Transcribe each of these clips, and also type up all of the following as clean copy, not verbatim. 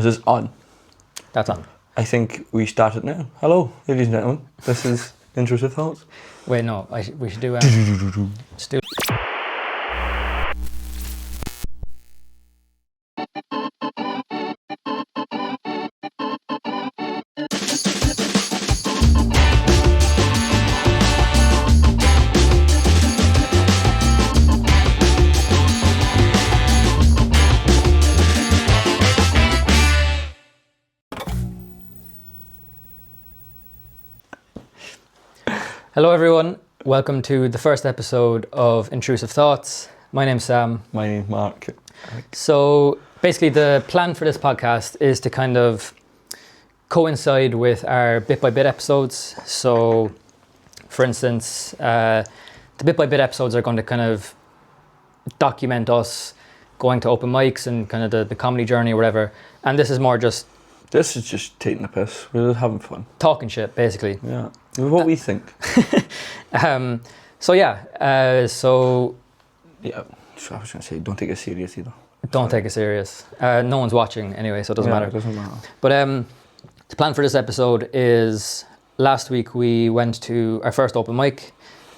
Is this on? That's on. I think we start it now. Hello, ladies and gentlemen. This is Intrusive Thoughts. Wait, no. We should do. Let's do. Hello everyone, welcome to the first episode of Intrusive Thoughts. My name's Sam. My name's Mark. So basically the plan for this podcast is to kind of coincide with our bit-by-bit episodes. So for instance, the bit-by-bit episodes are going to kind of document us going to open mics and kind of the comedy journey or whatever. And this is more just... This is just taking the piss. We're just having fun. Talking shit, basically. Yeah. What we think. So yeah, Yeah, so I was going to say, don't take it serious either. Don't take it serious. No one's watching anyway, so it doesn't matter. It doesn't matter. But the plan for this episode is last week we went to our first open mic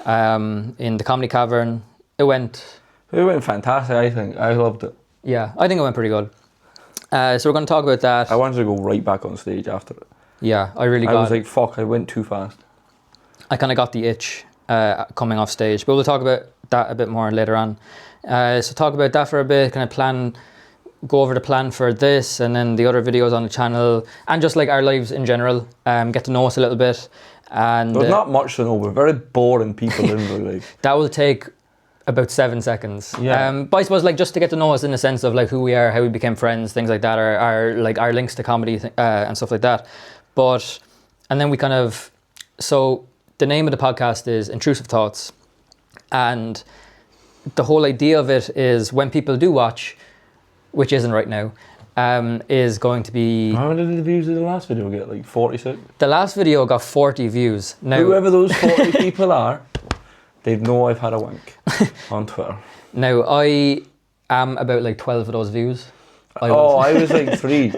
in the Comedy Cavern. It went fantastic, I think. I loved it. Yeah, I think it went pretty good. So we're going to talk about that. I wanted to go right back on stage after it. Yeah, I was like, fuck, I went too fast. I kind of got the itch coming off stage, but we'll talk about that a bit more later on. So talk about that for a bit, kind of go over the plan for this and then the other videos on the channel and just like our lives in general, get to know us a little bit. And there's not much to know, we're very boring people in real life. That will take about 7 seconds. Yeah. But I suppose like just to get to know us in the sense of like who we are, how we became friends, things like that, our links to comedy and stuff like that. And then we kind of, so the name of the podcast is Intrusive Thoughts. And the whole idea of it is when people do watch, which isn't right now, is going to be... How many did the views of the last video get? Like 46? The last video got 40 views. Now, whoever those 40 people are, they'd know I've had a wank on Twitter. Now, I am about like 12 of those views. I was like 3.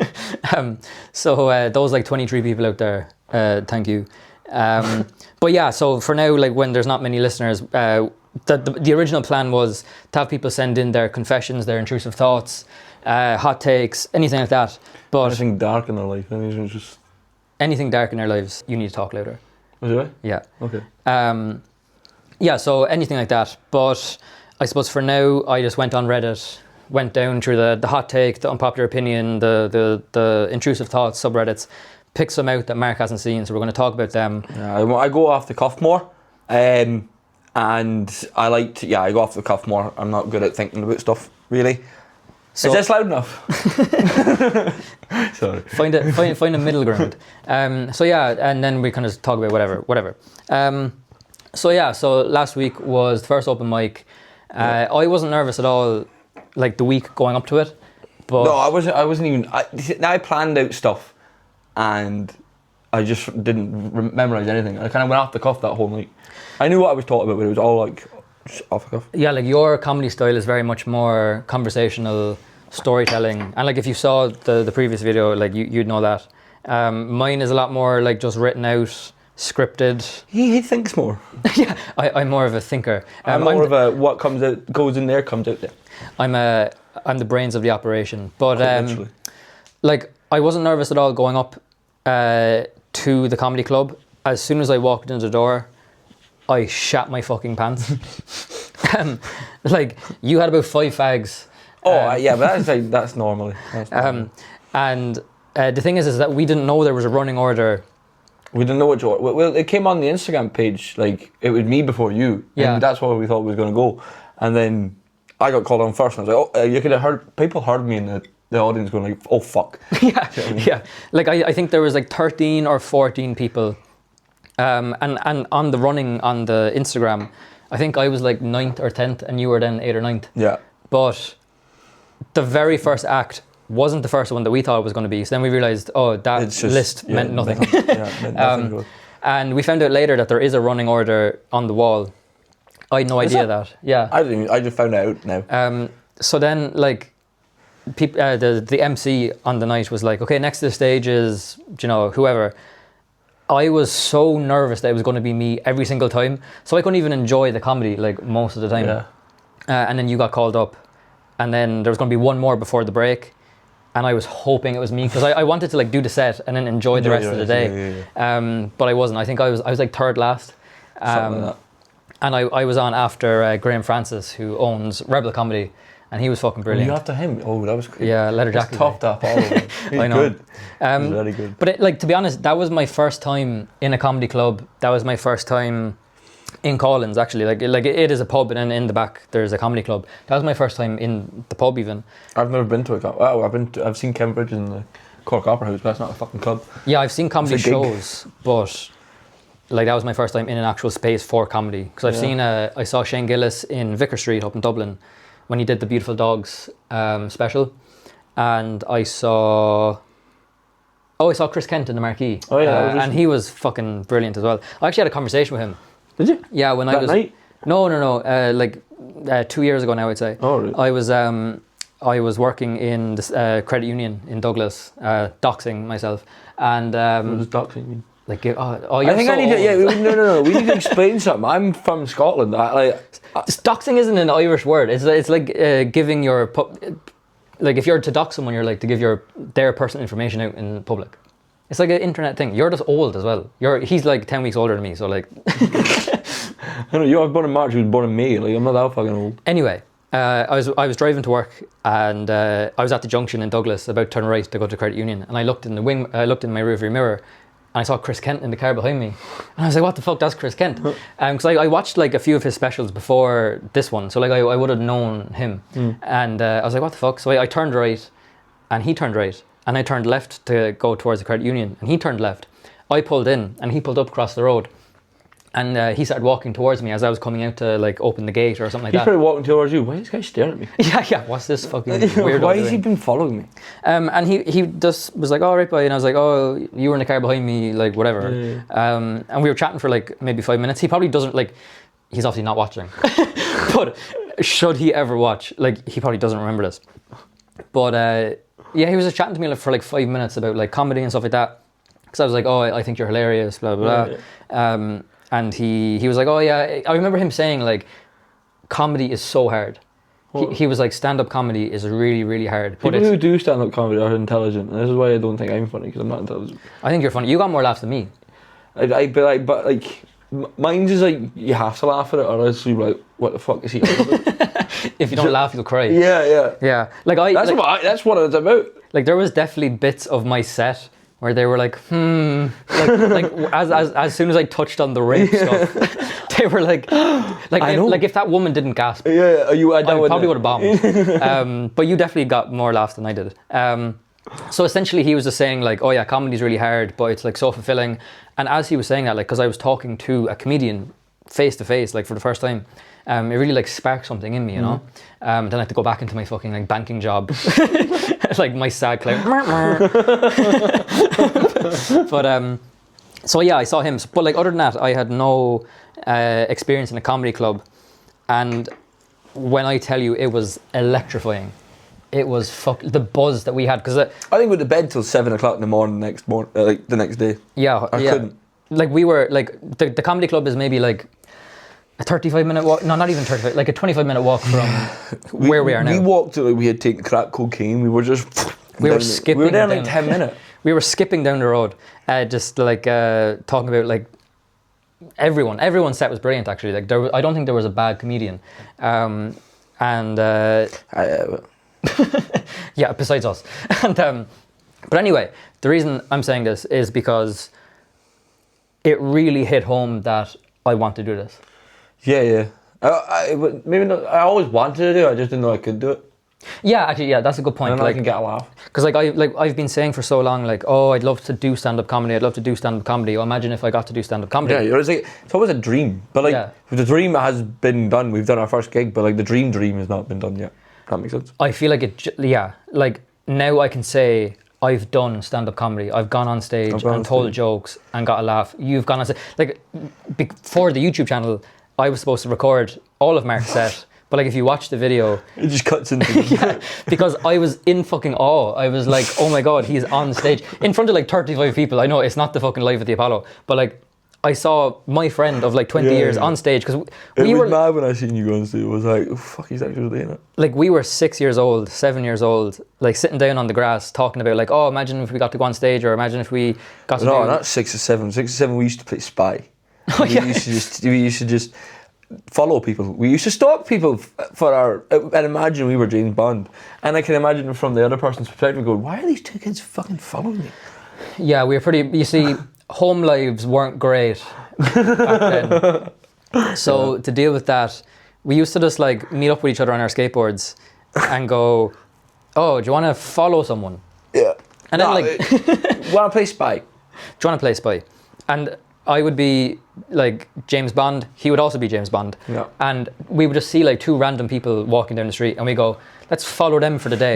So those like 23 people out there, thank you. But yeah, so for now, like when there's not many listeners, the original plan was to have people send in their confessions, their intrusive thoughts, hot takes, anything like that. But anything dark in their life, anything dark in their lives, you need to talk louder. Was it? Yeah. Okay. Yeah, so anything like that. But I suppose for now, I just went on Reddit, went down through the hot take, the unpopular opinion, the intrusive thoughts subreddits, picked some out that Mark hasn't seen, so we're going to talk about them. Yeah, I go off the cuff more, and I like to, I go off the cuff more. I'm not good at thinking about stuff, really. So, is this loud enough? Sorry. Find a middle ground. So yeah, and then we kind of talk about whatever. So last week was the first open mic. I wasn't nervous at all, like the week going up to it. But no, I wasn't even. I planned out stuff, and I just didn't memorize anything. I kind of went off the cuff that whole night. I knew what I was talking about, but it was all like off the cuff. Yeah, like your comedy style is very much more conversational storytelling, and like if you saw the previous video, like you'd know that. Mine is a lot more like just written out, scripted. He thinks more. Yeah, I'm more of a thinker. I'm more of a what comes out goes in there comes out there. I'm the brains of the operation, but like I wasn't nervous at all going up to the comedy club. As soon as I walked into the door, I shat my fucking pants. Like you had about 5 fags. Yeah, but that's normally. And the thing is that we didn't know there was a running order. We didn't know which order. Well, it came on the Instagram page, like it was me before you. Yeah. And that's where we thought it was going to go. And then I got called on first, and I was like, you could have heard, people heard me in the audience going like, oh fuck. Yeah, you know what I mean? Yeah. Like I think there was like 13 or 14 people. And on the running on the Instagram, I think I was like 9th or 10th and you were then 8th or 9th. Yeah. But the very first act wasn't the first one that we thought it was going to be. So then we realised, list meant nothing. Meant nothing good. And we found out later that there is a running order on the wall. I had no idea that. Yeah. I just found out now. So then like the MC on the night was like, okay, next to the stage is, you know, whoever. I was so nervous that it was going to be me every single time, so I couldn't even enjoy the comedy like most of the time. Yeah. And then you got called up, and then there was going to be one more before the break, and I was hoping it was me because I wanted to like do the set and then enjoy the rest of the day. Yeah. But I wasn't. I think I was like third last. Something like that. And I was on after Graham Francis, who owns Rebel Comedy, and he was fucking brilliant. You after him? Oh, that was crazy. Yeah, Leather Jacket. Topped up all of it. He's I know. good. He's very good. But like, to be honest, that was my first time in a comedy club. That was my first time in Collins, actually. Like it is a pub, and in the back there's a comedy club. That was my first time in the pub, even. I've never been to a club. Oh, I've seen Kevin Bridges in the Cork Opera House, but that's not a fucking club. Yeah, I've seen comedy It's a gig. shows, but like that was my first time in an actual space for comedy. Because I saw Shane Gillis in Vicar Street up in Dublin when he did the Beautiful Dogs special, and I saw Chris Kent in the Marquee. Oh yeah, and he was fucking brilliant as well. I actually had a conversation with him. Did you? Yeah, when That I was night? No, 2 years ago now, I'd say. Oh, really? I was working in this credit union in Douglas, doxing myself, and What does doxing mean? like you're I think so I need to. old. Yeah, no. We need to explain something. I'm from Scotland. Doxing isn't an Irish word. It's like giving your like if you're to dox someone, you're like to give their personal information out in public. It's like an internet thing. You're just old as well. He's like 10 weeks older than me, so like. I know you were born in March. He was born in May. Like I'm not that fucking old. Anyway, I was driving to work, and I was at the junction in Douglas, about to turn right to go to credit union, and I looked in my rearview mirror, and I saw Chris Kent in the car behind me, and I was like, "What the fuck? That's Chris Kent." Because I watched like a few of his specials before this one, so like I would have known him, and I was like, "What the fuck?" So I turned right, and he turned right, and I turned left to go towards the credit union, and he turned left. I pulled in, and he pulled up across the road. And he started walking towards me as I was coming out to like open the gate or something like He's that. probably walking towards you. Why is this guy staring at me? Yeah. What's this fucking weirdo Why doing? has he been following me? And he just was like, "Oh, right, boy," and I was like, "Oh, you were in the car behind me, like whatever." Yeah. And we were chatting for like maybe 5 minutes. He probably doesn't like. He's obviously not watching, but should he ever watch? Like he probably doesn't remember this. But yeah, he was just chatting to me for like 5 minutes about like comedy and stuff like that. Because I was like, "Oh, I think you're hilarious," blah blah blah. And he was like, "Oh yeah," I remember him saying like, comedy is so hard. He was like, stand-up comedy is really, really hard. People who do stand-up comedy are intelligent, and this is why I don't think I'm funny, because I'm not intelligent. I think you're funny. You got more laughs than me. But mine's is like, you have to laugh at it, or else you're like, what the fuck is he on about? If you don't laugh, you'll cry. Yeah. Like That's what it's about. Like there was definitely bits of my set where they were like, like as soon as I touched on the rape stuff, they were like if that woman didn't gasp, I probably would have bombed. But you definitely got more laughs than I did. So essentially he was just saying like, "Oh yeah, comedy's really hard, but it's like so fulfilling." And as he was saying that, like, because I was talking to a comedian face to face, like for the first time, it really like sparked something in me, you know. Then I had to go back into my fucking like banking job, like my sad clown. But so yeah, I saw him. But like other than that, I had no experience in a comedy club, and when I tell you, it was electrifying. It was the buzz that we had, because I think we went to bed till 7 o'clock in the morning like the next day. Yeah, I couldn't. Like we were like the comedy club is maybe like a 35-minute walk. No, not even 35. Like a 25-minute walk from where we are now. We walked till like we had taken crack cocaine. We were just. We were skipping. We were there in down, like 10 minutes. We were skipping down the road, just like talking about like everyone. Everyone's set was brilliant actually. Like I don't think there was a bad comedian, yeah, besides us. And but anyway, the reason I'm saying this is because it really hit home that I want to do this. Yeah. Maybe not. I always wanted to do it. I just didn't know I could do it. Yeah, actually, yeah, that's a good point. And I can get a laugh. Because I've been saying for so long, like, "Oh, I'd love to do stand-up comedy. I'd love to do stand-up comedy. Oh, imagine if I got to do stand-up comedy." Yeah, it's always a dream. But like, the dream has been done. We've done our first gig, but like the dream has not been done yet. If that makes sense. I feel like like now I can say I've done stand-up comedy. I've gone on stage and told jokes and got a laugh. You've gone on stage. Like, for the YouTube channel, I was supposed to record all of Mark's set, But like if you watch the video, It just cuts into yeah, because I was in fucking awe. I was like, oh my god, he's on stage in front of like 35 people. I know it's not the fucking Live at the Apollo, but like I saw my friend of like 20 years on stage because we was were mad when I seen you go on stage. It was like, oh, fuck, he's actually doing it. like we were 6 years old, 7 years old, like sitting down on the grass talking about like, oh, imagine if we got to go on stage, or imagine if we got to No, do... not 6 or 7. 6 or 7, we used to play Spy. Oh, yeah. We used to just follow people. We used to stalk people for our... And imagine we were James Bond. And I can imagine from the other person's perspective going, why are these two kids fucking following me? Yeah, we were pretty... You see, home lives weren't great back then. So to deal with that, we used to just like meet up with each other on our skateboards and go, oh, do you want to follow someone? Yeah. And then like... want to play Spy? Do you want to play Spy? And I would be like James Bond, he would also be James Bond. Yeah. And we would just see like two random people walking down the street and we go, let's follow them for the day.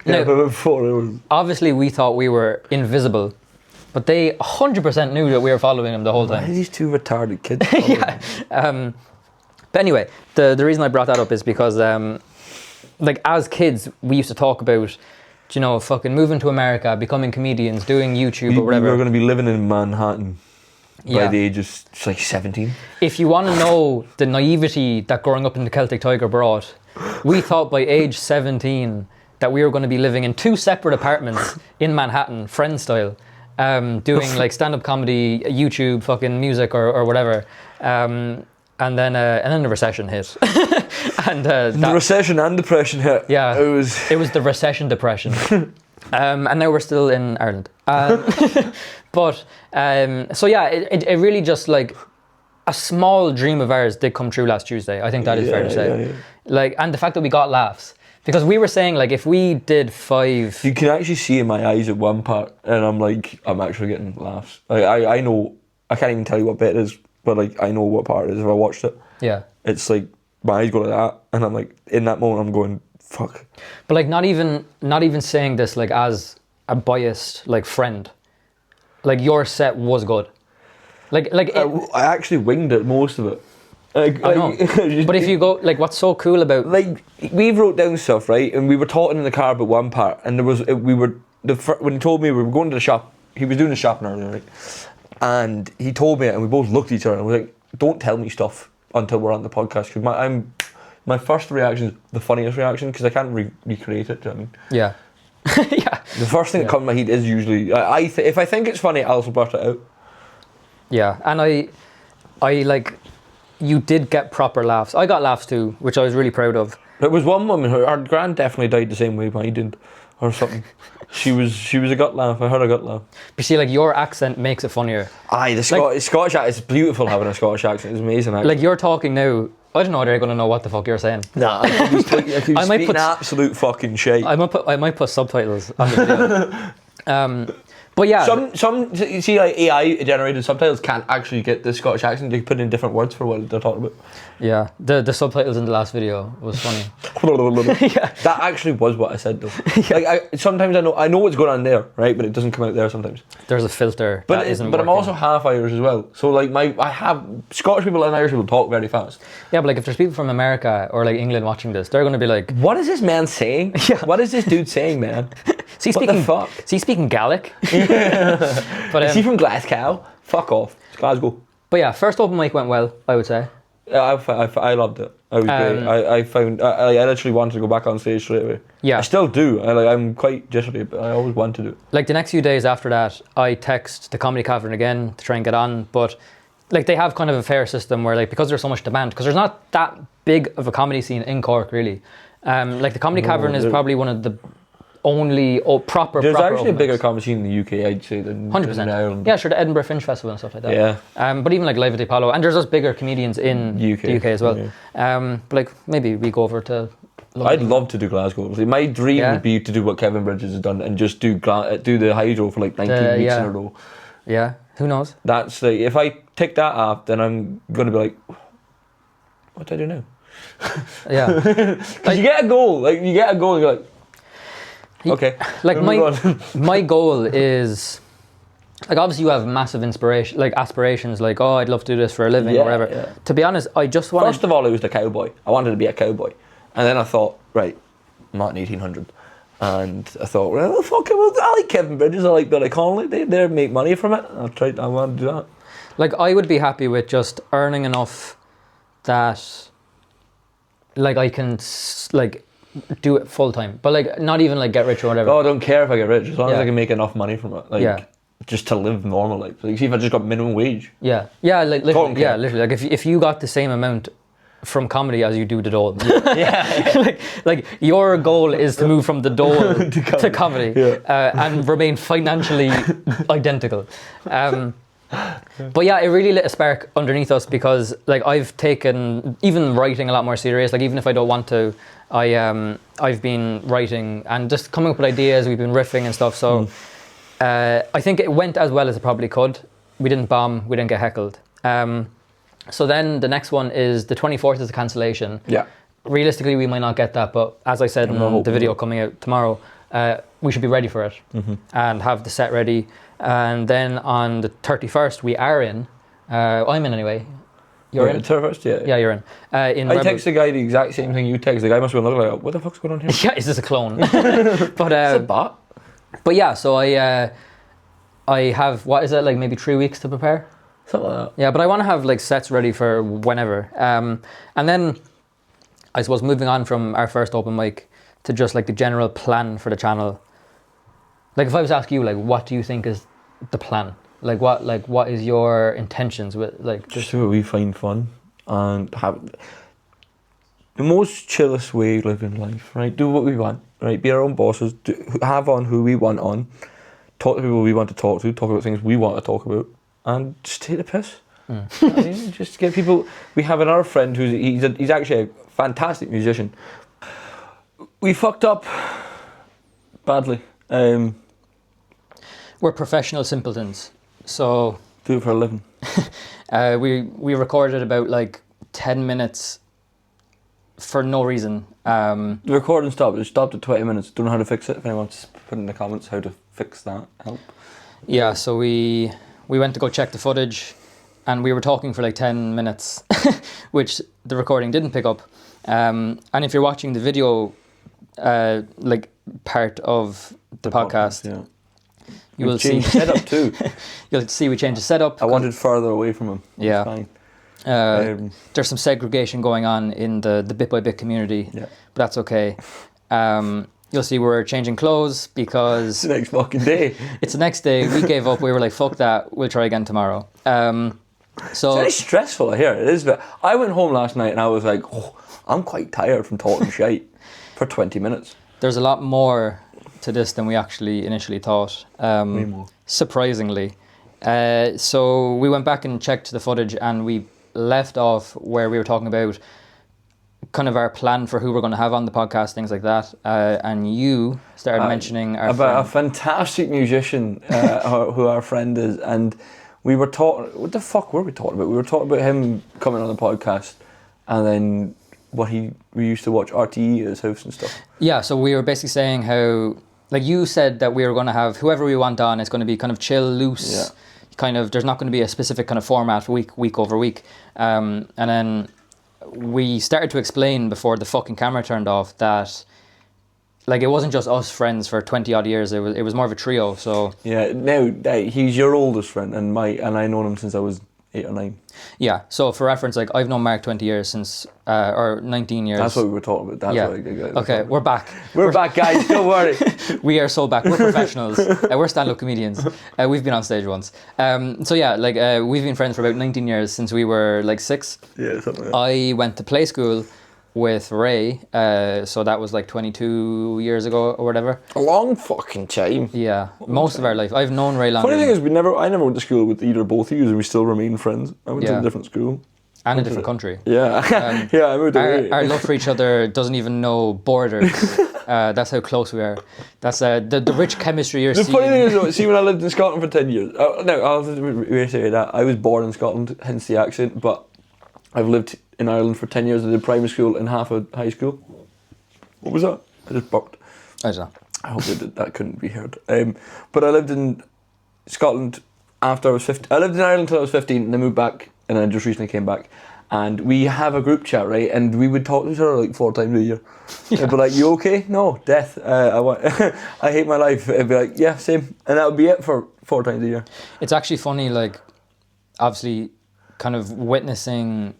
Yeah, but before it was... Obviously we thought we were invisible, but they 100% knew that we were following them the whole Why are time. these two retarded kids? Yeah. But anyway, the reason I brought that up is because like as kids, we used to talk about, you know, fucking moving to America, becoming comedians, doing YouTube or whatever. We were going to be living in Manhattan by Yeah. the age of like 17. If you want to know the naivety that growing up in the Celtic Tiger brought, we thought by age 17 that we were going to be living in 2 separate apartments in Manhattan, friend style, doing like stand-up comedy, YouTube, fucking music or whatever. And then the recession hit. And The recession and depression hit. Yeah, It was the recession depression. And now we're still in Ireland. But so yeah, it really just like a small dream of ours did come true last Tuesday. I think that is fair to say. Yeah. Like, and the fact that we got laughs, because we were saying like if we did 5, You can actually see in my eyes at one part, and I'm like, I'm actually getting laughs. Like, I know, I can't even tell you what bit it is, but like I know what part it is if I watched it. yeah. It's like my eyes go like that, and I'm like, in that moment, I'm going, fuck. But like not even saying this like as a biased like friend. Like your set was good. Like I actually winged it, most of it. Like, I know. But if you go, like, what's so cool about... Like, we wrote down stuff, right? And we were talking in the car about one part, and there was, when he told me we were going to the shop, he was doing the shopping earlier, right? And he told me it, and we both looked at each other, and we were like, don't tell me stuff until we're on the podcast, because my first reaction is the funniest reaction, because I can't recreate it, do you know what I mean? Yeah. Yeah. The first thing that comes to my head is usually, if I think it's funny, I'll also blurt it out. Yeah, and I like, you did get proper laughs. I got laughs too, which I was really proud of. There was one woman, her grand definitely died the same way mine did, or something. She was a gut laugh. I heard a gut laugh. But see, like, your accent makes it funnier. Aye, the Scottish accent, it's beautiful having a Scottish accent. It's amazing. Actually. Like, you're talking now, I don't know whether they're going to know what the fuck you're saying. Nah, I could I might speak put absolute fucking shit. I might put subtitles on the video. But yeah. Some you see, like AI generated subtitles can't actually get the Scottish accent. They put in different words for what they're talking about. Yeah, the subtitles in the last video was funny. Yeah. That actually was what I said though. Like sometimes I know what's going on there, right? But it doesn't come out there sometimes. There's a filter that isn't But I'm working. also half Irish as well. So like I have Scottish people and Irish people talk very fast. Yeah, but like if there's people from America or like England watching this, they're going to be like, What is this man saying? Yeah. What is this dude saying, man? is he What speaking the fuck? Is he speaking Gaelic? But Is he from Glasgow? Fuck off. It's Glasgow. But yeah, first open mic went well, I would say. I loved it. I was great. I found I literally wanted to go back on stage straight away. Yeah. I still do. I'm quite jittery, but I always want to do it. Like the next few days after that, I text the Comedy Cavern again to try and get on, but like they have kind of a fair system where like because there's so much demand, because there's not that big of a comedy scene in Cork really. Like the Comedy Cavern is probably one of the only proper. There's proper actually a open bigger mics. comedy scene in the UK, I'd say, than 100%. in Ireland. Yeah, sure, the Edinburgh Fringe Festival and stuff like that. Yeah. But even like Live at the Apollo, and there's those bigger comedians in the UK as well. Yeah. But like maybe we go over to London. I'd love to do Glasgow. My dream would be to do what Kevin Bridges has done and just do the Hydro for like 19 weeks in a row. Yeah, who knows? That's like, if I tick that off, then I'm going to be like, what do I do now? Yeah. Because you get a goal, and you're like, okay. Like my goal is like obviously you have massive inspiration, like aspirations, like, oh, I'd love to do this for a living or whatever. Yeah. To be honest, I just wanted... First of all, I was the cowboy. I wanted to be a cowboy. And then I thought, right, I'm not in 1800. And I thought, well, fuck it, well, I like Kevin Bridges, I like Billy Connolly, they make money from it. I want to do that. Like, I would be happy with just earning enough that, like, I can, like, do it full time. But, like, not even, like, get rich or whatever. Oh, I don't care if I get rich, as long as I can make enough money from it. Like, just to live normal. Like, see if I just got minimum wage. Yeah, like, literally, literally. Like, if you got the same amount from comedy as you do the dole. like your goal is to move from the dole to comedy and remain financially identical. But yeah, it really lit a spark underneath us because like I've taken even writing a lot more serious. Like even if I don't want to, I've been writing and just coming up with ideas. We've been riffing and stuff. So I think it went as well as it probably could. We didn't bomb. We didn't get heckled. So then the next one is the 24th is the cancellation. Yeah. Realistically, we might not get that, but as I said in the video coming out tomorrow, we should be ready for it and have the set ready. And then on the 31st, we are in. I'm in anyway. You're in? 31st, yeah. Yeah, you're in. I text the guy the exact same thing you text. The guy must have been looking like, what the fuck's going on here? Yeah, is this a clone? But it's a bot. But yeah, so I have, what is it, like maybe 3 weeks to prepare? Something like that. Yeah, but I want to have like sets ready for whenever. And then I suppose moving on from our first open mic to just like the general plan for the channel. Like if I was to ask you, like, what do you think is the plan? Like what is your intentions with like just so we find fun and have the most chillest way of living life, right? Do what we want, right? Be our own bosses, have on who we want on, talk to people we want to talk to, talk about things we want to talk about. And just take the piss. Just get people. We have another friend he's actually a fantastic musician. We fucked up badly. We're professional simpletons, so do it for a living. We recorded about like 10 minutes for no reason. The recording stopped. It stopped at 20 minutes. Don't know how to fix it. If anyone wants to put in the comments how to fix that, help. Yeah. So we went to go check the footage and we were talking for like 10 minutes, which the recording didn't pick up. And if you're watching the video, like part of the podcast, you will see setup too. You'll see we changed the setup. I wanted further away from him. Yeah. Fine. There's some segregation going on in the bit by bit community, but that's okay. You'll see we're changing clothes because... It's the next fucking day. It's the next day. We gave up. We were like, fuck that. We'll try again tomorrow. So it's very stressful, I hear. It is, but I went home last night and I was like, oh, I'm quite tired from talking shite for 20 minutes. There's a lot more to this than we actually initially thought, surprisingly. So we went back and checked the footage and we left off where we were talking about kind of our plan for who we're going to have on the podcast, things like that. And you started mentioning our about friend. A fantastic musician who our friend is, and we were talking. What the fuck were we talking about? We were talking about him coming on the podcast, and then we used to watch RTE at his house and stuff. Yeah, so we were basically saying how, like you said that we were going to have whoever we want on. It's going to be kind of chill, loose. Yeah. Kind of. There's not going to be a specific kind of format week over week, and then we started to explain before the fucking camera turned off that like it wasn't just us friends for 20 odd years, it was more of a trio. So yeah, now he's your oldest friend and I've known him since I was 8 or 9. Yeah, so for reference, like I've known Mark 20 years since or 19 years. That's what we were talking about. That's what okay, we're back. We're back, guys, don't worry. We are so back. We're professionals. We're stand-up comedians. We've been on stage once. So yeah, like we've been friends for about 19 years since we were like 6. Yeah, something like that. I went to play school with Ray, so that was like 22 years ago or whatever. A long fucking time. Yeah, most of our life. I've known Ray longer. Funny thing is, I never went to school with either both of you, and we still remain friends. I went to a different school. And a different country. Yeah. Yeah, I moved away. Our love for each other doesn't even know borders. That's how close we are. That's the rich chemistry you're seeing. The funny thing is, see, when I lived in Scotland for 10 years, I'll reiterate that. I was born in Scotland, hence the accent, but I've lived in Ireland for 10 years. I did primary school and half of high school. What was that? I just burped. I don't know. I hope that couldn't be heard. But I lived in Scotland after I was 15. I lived in Ireland until I was 15, and then moved back, and I just recently came back. And we have a group chat, right? And we would talk to each other like 4 times a year. I'd be like, "You okay? No, death. I want. I hate my life." I'd be like, "Yeah, same." And that would be it for 4 times a year. It's actually funny, like, obviously, kind of witnessing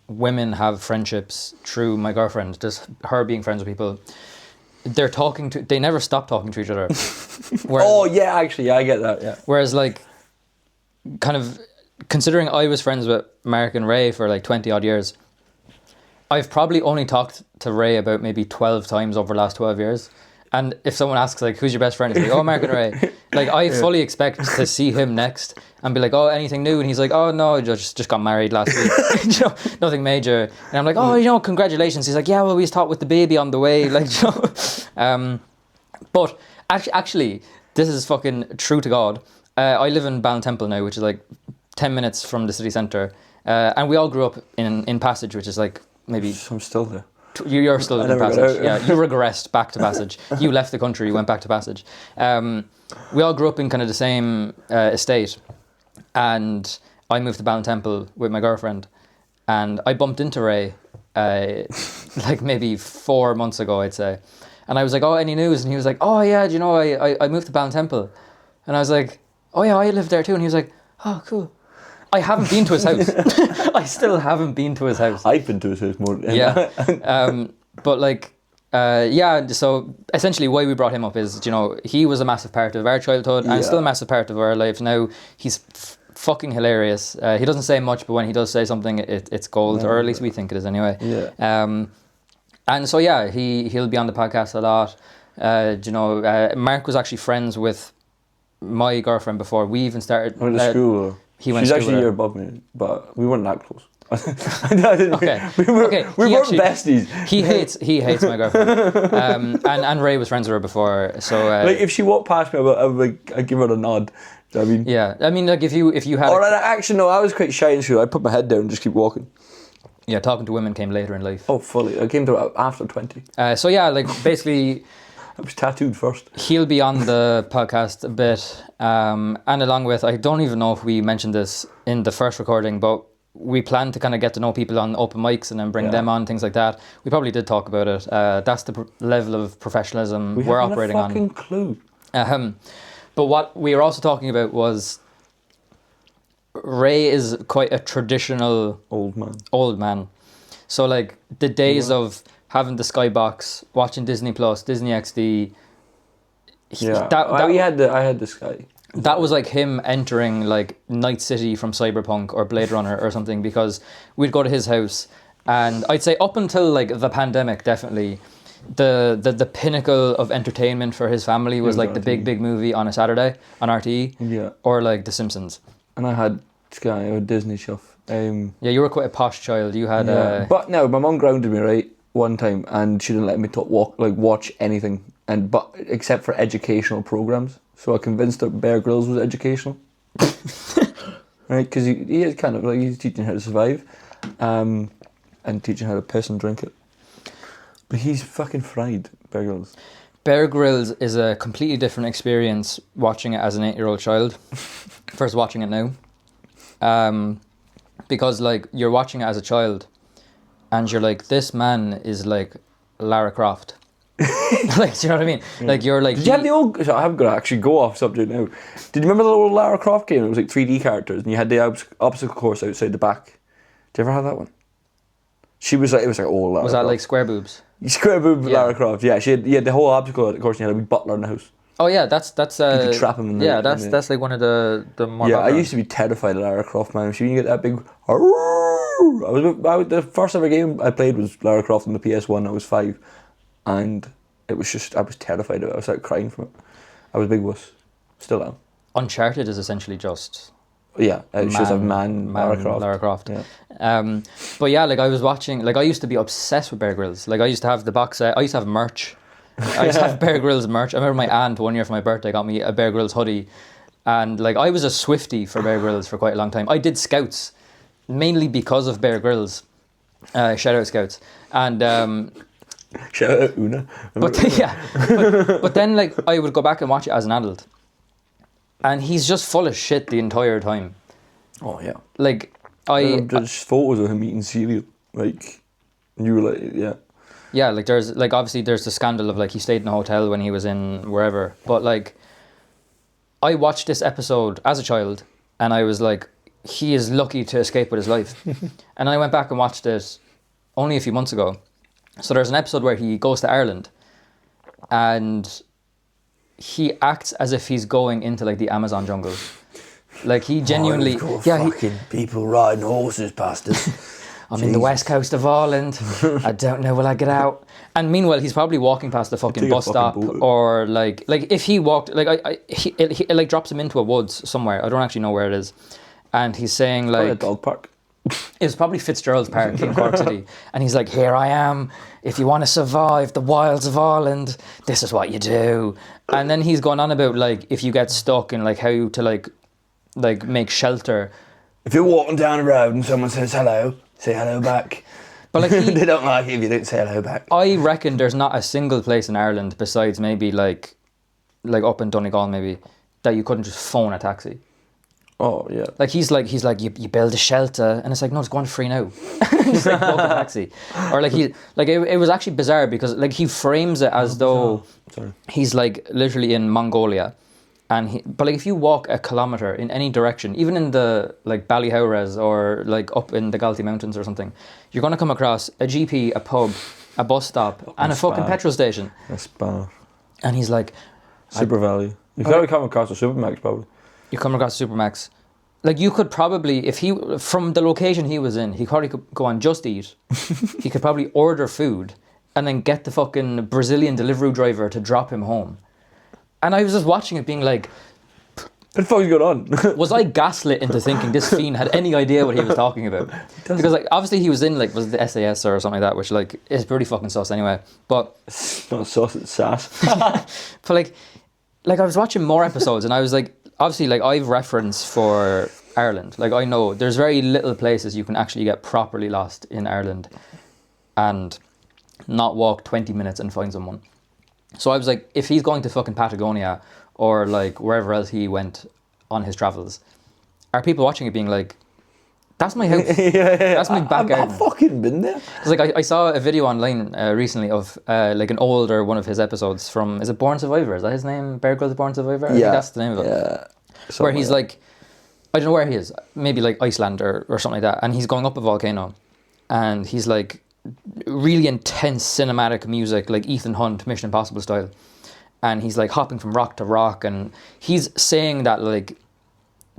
women have friendships through my girlfriend, just her being friends with people. They never stop talking to each other. Oh yeah, actually, yeah, I get that. Yeah. Whereas, like, kind of considering I was friends with Mark and Ray for like 20 odd years, I've probably only talked to Ray about maybe 12 times over the last 12 years. And if someone asks, like, who's your best friend? It's like, oh, Mark and Ray. Like, I fully expect to see him next and be like, oh, anything new? And he's like, oh, no, just got married last week. You know, nothing major. And I'm like, oh, you know, congratulations. He's like, yeah, well, we just talked with the baby on the way. Like, you know. But actually, this is fucking true to God. I live in Ballintemple now, which is like 10 minutes from the city centre. And we all grew up in Passage, which is like maybe... I'm still there. You're still in Passage. Yeah, you regressed back to Passage. You left the country, you went back to Passage. We all grew up in kind of the same estate. And I moved to Ballintemple with my girlfriend. And I bumped into Ray like maybe 4 months ago, I'd say. And I was like, oh, any news? And he was like, oh, yeah, do you know, I moved to Ballintemple. And I was like, oh, yeah, I live there too. And he was like, oh, cool. I haven't been to his house. I still haven't been to his house. I've been to his house more. Yeah. But like, yeah, so essentially why we brought him up is, you know, he was a massive part of our childhood and still a massive part of our lives now. He's fucking hilarious. He doesn't say much, but when he does say something, it's gold, or at least we think it is anyway. Yeah. And so, yeah, he'll be on the podcast a lot. You know, Mark was actually friends with my girlfriend before we even started. Went to school. He went She's to actually a year above me, but we weren't that close. Okay. We weren't besties. He hates my girlfriend. And Ray was friends with her before, so like if she walked past me, I'd give her a nod. Do you know what I mean? Yeah, I mean, like if you had. Or actually, no, I was quite shy in school. I'd put my head down and just keep walking. Yeah, talking to women came later in life. Oh, fully. I came to after 20. So yeah, like basically. I was tattooed first. He'll be on the podcast a bit, and along with, I don't even know if we mentioned this in the first recording, but we plan to kind of get to know people on open mics and then bring them on, things like that. We probably did talk about it. That's the level of professionalism we're operating on. We haven't a fucking clue. But what we were also talking about was Ray is quite a traditional old man. So like the days of having the Skybox, watching Disney Plus, Disney XD. I had the Sky. That was like him entering like Night City from Cyberpunk or Blade Runner or something, because we'd go to his house, and I'd say up until like the pandemic, definitely the pinnacle of entertainment for his family was like the big movie on a Saturday on RTE, or like The Simpsons. And I had Sky or Disney stuff. Yeah, you were quite a posh child. You had but no, my mum grounded me right one time, and she didn't let me watch anything, but except for educational programs. So I convinced her Bear Grylls was educational, right? Because he is kind of like, he's teaching how to survive, and teaching how to piss and drink it. But he's fucking fried, Bear Grylls. Bear Grylls is a completely different experience watching it as an 8-year-old child. First watching it now, because like you're watching it as a child. And you're like, this man is like Lara Croft. Like, do you know what I mean? Yeah. Like, you're like... Did you have the old... So I'm going to actually go off subject now. Did you remember the old Lara Croft game? It was like 3D characters, and you had the obstacle course outside the back. Did you ever have that one? She was like... It was like old Lara Was that Croft. Like Square Boobs? Square Boob Lara Croft, yeah. You had the whole obstacle course, and you had a wee butler in the house. Oh, yeah, that's you could trap him in the... Yeah, that's like one of the more... Yeah, I used to be terrified of Lara Croft, man. So when you get that big... The first ever game I played was Lara Croft on the PS1. I was 5, and it was just, I was terrified of it. I was like crying from it. I was a big wuss. Still am. Uncharted is essentially just... Yeah, it's just a man Lara Croft. Yeah. But yeah, like I was watching, like I used to be obsessed with Bear Grylls. Like I used to have the box set. I used to have merch. I used to have Bear Grylls merch. I remember my aunt 1 year for my birthday got me a Bear Grylls hoodie, and like I was a Swiftie for Bear Grylls for quite a long time. I did Scouts mainly because of Bear Grylls. Shout out Scouts. And shout out Una. But then like I would go back and watch it as an adult, and he's just full of shit the entire time. Oh yeah. Like There's photos of him eating cereal. Like, you were like, yeah. Yeah, like there's like obviously there's the scandal of like he stayed in a hotel when he was in wherever. But like, I watched this episode as a child, and I was like, he is lucky to escape with his life. And I went back and watched it only a few months ago. So there's an episode where he goes to Ireland, and he acts as if he's going into like the Amazon jungle. Like he genuinely, people riding horses past us. I'm in the west coast of Ireland. I don't know will I get out. And meanwhile, he's probably walking past the fucking bus stop, or like if he walked, like it like drops him into a woods somewhere. I don't actually know where it is, and he's saying like a dog park. It's probably Fitzgerald's Park in Cork City, and he's like, "Here I am. If you want to survive the wilds of Ireland, this is what you do." And then he's going on about like if you get stuck and like how to like make shelter. If you're walking down the road and someone says hello, say hello back. But like they don't like it if you don't say hello back. I reckon there's not a single place in Ireland besides maybe like up in Donegal maybe that you couldn't just phone a taxi. Oh yeah. Like he's like you build a shelter, and it's like, no, it's going free now. Just like book a taxi. Or like it was actually bizarre because like he frames it as though he's like literally in Mongolia. But like if you walk a kilometre in any direction, even in the like Ballyhowrez or like up in the Galtee Mountains or something, you're gonna come across a GP, a pub, a bus stop, and a fucking petrol station. A spa. And he's like, Super Value. You've got to come across a Supermax probably. You come across a Supermax. Like you could probably, if he from the location he was in, he probably could go on Just Eat. He could probably order food and then get the fucking Brazilian delivery driver to drop him home. And I was just watching it being like, what the fuck is going on? Was I gaslit into thinking this fiend had any idea what he was talking about? Because like obviously he was in like, was it the SAS or something like that, which like is pretty fucking sus anyway. But it's not sus, it's sass. But like I was watching more episodes and I was like, obviously like I've reference for Ireland. Like I know there's very little places you can actually get properly lost in Ireland and not walk 20 minutes and find someone. So I was like, if he's going to fucking Patagonia or like wherever else he went on his travels, are people watching it being like, that's my house. That's my back garden. I've fucking been there. It's like I saw a video online recently of like an older one of his episodes from, is it Born Survivor? Is that his name? Bear Grylls Born Survivor? I think that's the name of it. Yeah. Where he's like, I don't know where he is, maybe like Iceland or something like that, and he's going up a volcano, and he's like really intense cinematic music, like Ethan Hunt, Mission Impossible style, and he's like hopping from rock to rock, and he's saying that like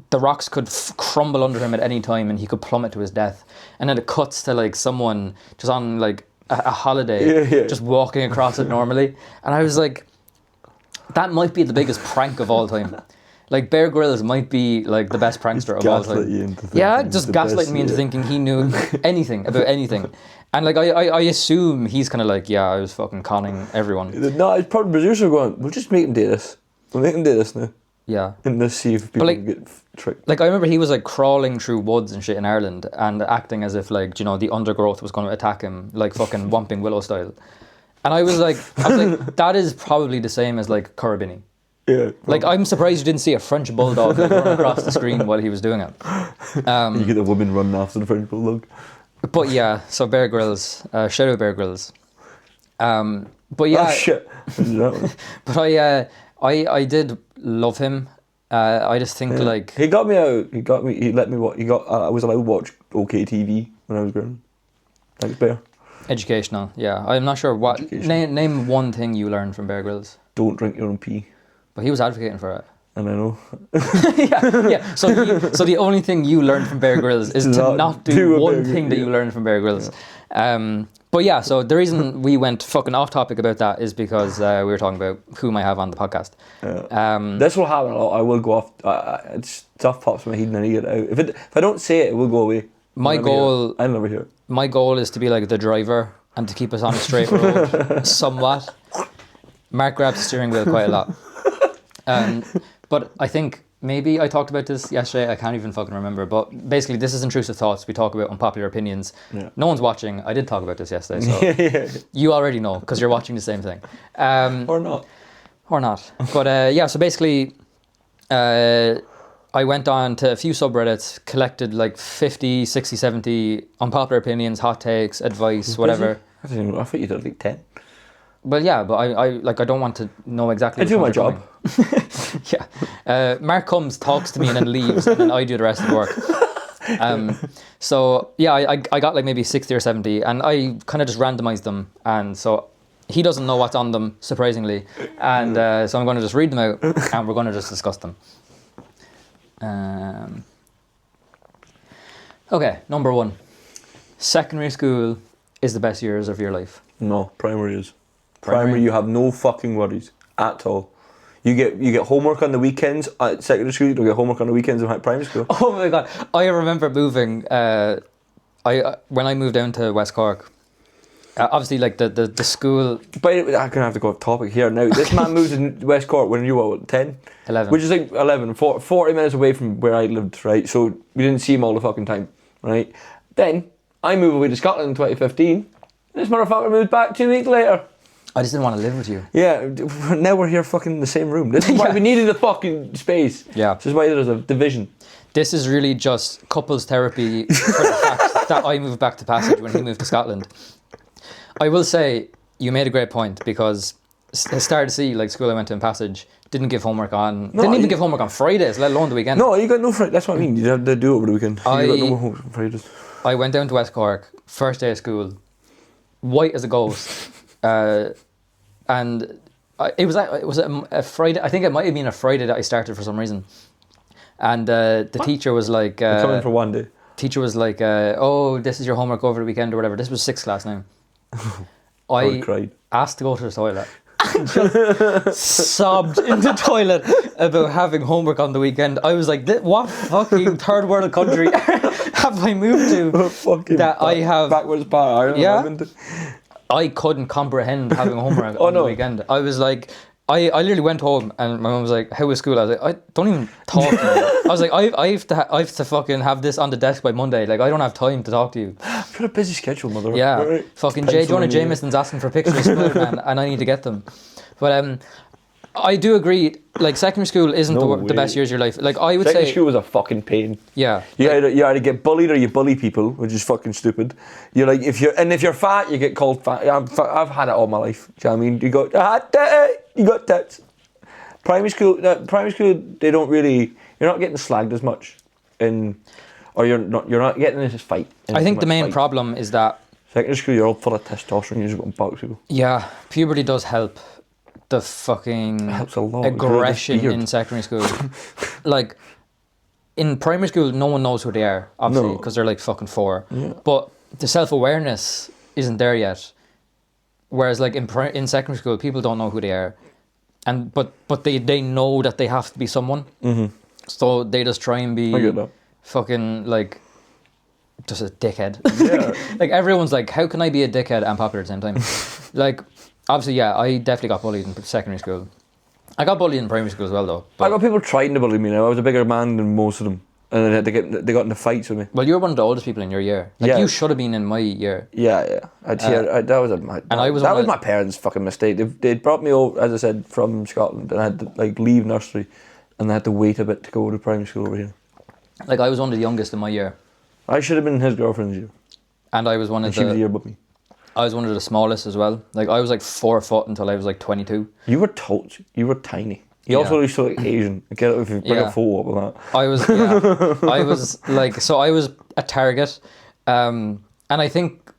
the rocks could crumble under him at any time and he could plummet to his death, and then it cuts to like someone just on like a holiday just walking across it normally, and I was like, that might be the biggest prank of all time. Like Bear Grylls might be like the best prankster of all time. Just gaslighting me into thinking he knew anything about anything. And like I assume he's kind of like, yeah, I was fucking conning everyone. No, it's probably producer going, we'll just make him do this. We'll make him do this now. Yeah. And let's see if people like, get tricked. Like I remember he was like crawling through woods and shit in Ireland and acting as if like, you know, the undergrowth was going to attack him, like fucking Whomping Willow style. And I was like, that is probably the same as like Corabini. Yeah, like I'm surprised you didn't see a French bulldog like, run across the screen while he was doing it. You get a woman running after the French bulldog. But yeah, so Bear Grylls, shout out Bear Grylls. But yeah, oh shit. But I did love him. I just think like he got me out. He let me watch. I was allowed to watch OK TV when I was growing. Thanks, Bear. Educational, yeah. I'm not sure what. Name one thing you learned from Bear Grylls. Don't drink your own pee. But he was advocating for it. And I know. yeah. So the only thing you learned from Bear Grylls is to not do one thing that you learned from Bear Grylls. Yeah. But yeah, so the reason we went fucking off topic about that is because we were talking about whom I have on the podcast. Yeah. This will happen a lot. I will go off. Stuff pops in my head and I need it out. If I don't say it, it will go away. I'll never hear it. My goal is to be like the driver and to keep us on a straight road somewhat. Mark grabs the steering wheel quite a lot. But I think maybe I talked about this yesterday. I can't even fucking remember. But basically, this is Intrusive Thoughts. We talk about unpopular opinions. Yeah. No one's watching. I did talk about this yesterday, so you already know because you're watching the same thing. Or not. But yeah, so basically, I went on to a few subreddits, collected like 50, 60, 70 unpopular opinions, hot takes, advice, whatever. I thought you did like 10. Well, yeah, but I don't want to know exactly. I do my job. Yeah. Mark comes, talks to me, and then leaves, and then I do the rest of the work. So yeah, I got like maybe 60 or 70, and I kind of just randomized them, and so he doesn't know what's on them, surprisingly, and so I'm going to just read them out, and we're going to just discuss them. Okay, number 1. Secondary school is the best years of your life. No, primary is. Primary, you have no fucking worries at all. You get homework on the weekends at secondary school. You don't get homework on the weekends in primary school. Oh my god! I remember moving. When I moved down to West Cork. Obviously, like the school. But I'm gonna have to go off topic here now. This man moved to West Cork when you were what, 10? 11. Which is like 11, 40 minutes away from where I lived, right? So we didn't see him all the fucking time, right? Then I moved away to Scotland in 2015. This motherfucker moved back 2 weeks later. I just didn't want to live with you. Yeah, now we're here fucking in the same room. This is why we needed the fucking space. Yeah. This is why there's a division. This is really just couples therapy for the fact that I moved back to Passage when he moved to Scotland. I will say, you made a great point, because Start C, like school I went to in Passage, didn't give homework on... didn't even give homework on Fridays, let alone the weekend. No, you got no Fridays. That's what I mean. You have to do it over the weekend. You got no homework on Fridays. I went down to West Cork, first day of school, white as a ghost. And it was a Friday. I think it might have been a Friday that I started for some reason. And the teacher was like, come in for one day. Teacher was like, oh, this is your homework over the weekend or whatever. This was 6th class now. I cried. Asked to go to the toilet. Just sobbed in the toilet about having homework on the weekend. I was like, what fucking third world country have I moved to that I have backwards part? Yeah. I couldn't comprehend having homework on the weekend. I was like, I literally went home and my mum was like, how was school? I was like, I don't even talk to you. I was like, I have to fucking have this on the desk by Monday. Like, I don't have time to talk to you. I've got a busy schedule, mother. Yeah. Right. Fucking Jonah Jameson's asking for pictures of school, man, and I need to get them. But I do agree, like, secondary school isn't the best years of your life. Like, I would say... Secondary school was a fucking pain. Yeah. You either get bullied or you bully people, which is fucking stupid. You're like, if you're fat, you get called fat. I've had it all my life. Do you know what I mean? You got tits. Primary school, they don't really... You're not getting slagged as much. Or you're not getting in this fight. I think the main problem is that... Secondary school, you're all full of testosterone, you just want to box people. Yeah, puberty does help. The fucking helps a lot. Aggression in secondary school. Like, in primary school, no one knows who they are, obviously, because they're like fucking 4. Yeah. But the self-awareness isn't there yet. Whereas, like, in secondary school, people don't know who they are. But they know that they have to be someone. Mm-hmm. So they just try and be fucking, like, just a dickhead. Yeah. Like, everyone's like, how can I be a dickhead and popular at the same time? Like... Obviously, yeah, I definitely got bullied in secondary school. I got bullied in primary school as well, though. I got people trying to bully me now. I was a bigger man than most of them. And they got into fights with me. Well, you were one of the oldest people in your year. Like, you should have been in my year. Yeah. That was my parents' fucking mistake. They brought me over, as I said, from Scotland, and I had to, like, leave nursery, and I had to wait a bit to go to primary school over here. Like, I was one of the youngest in my year. I should have been his girlfriend's year. And I was one of she was a year above me. I was one of the smallest as well. Like, I was like 4 foot until I was like 22. You were tiny. You also used to look Asian. I get it if you bring a photo up of that. I was like, so I was a target. And I think,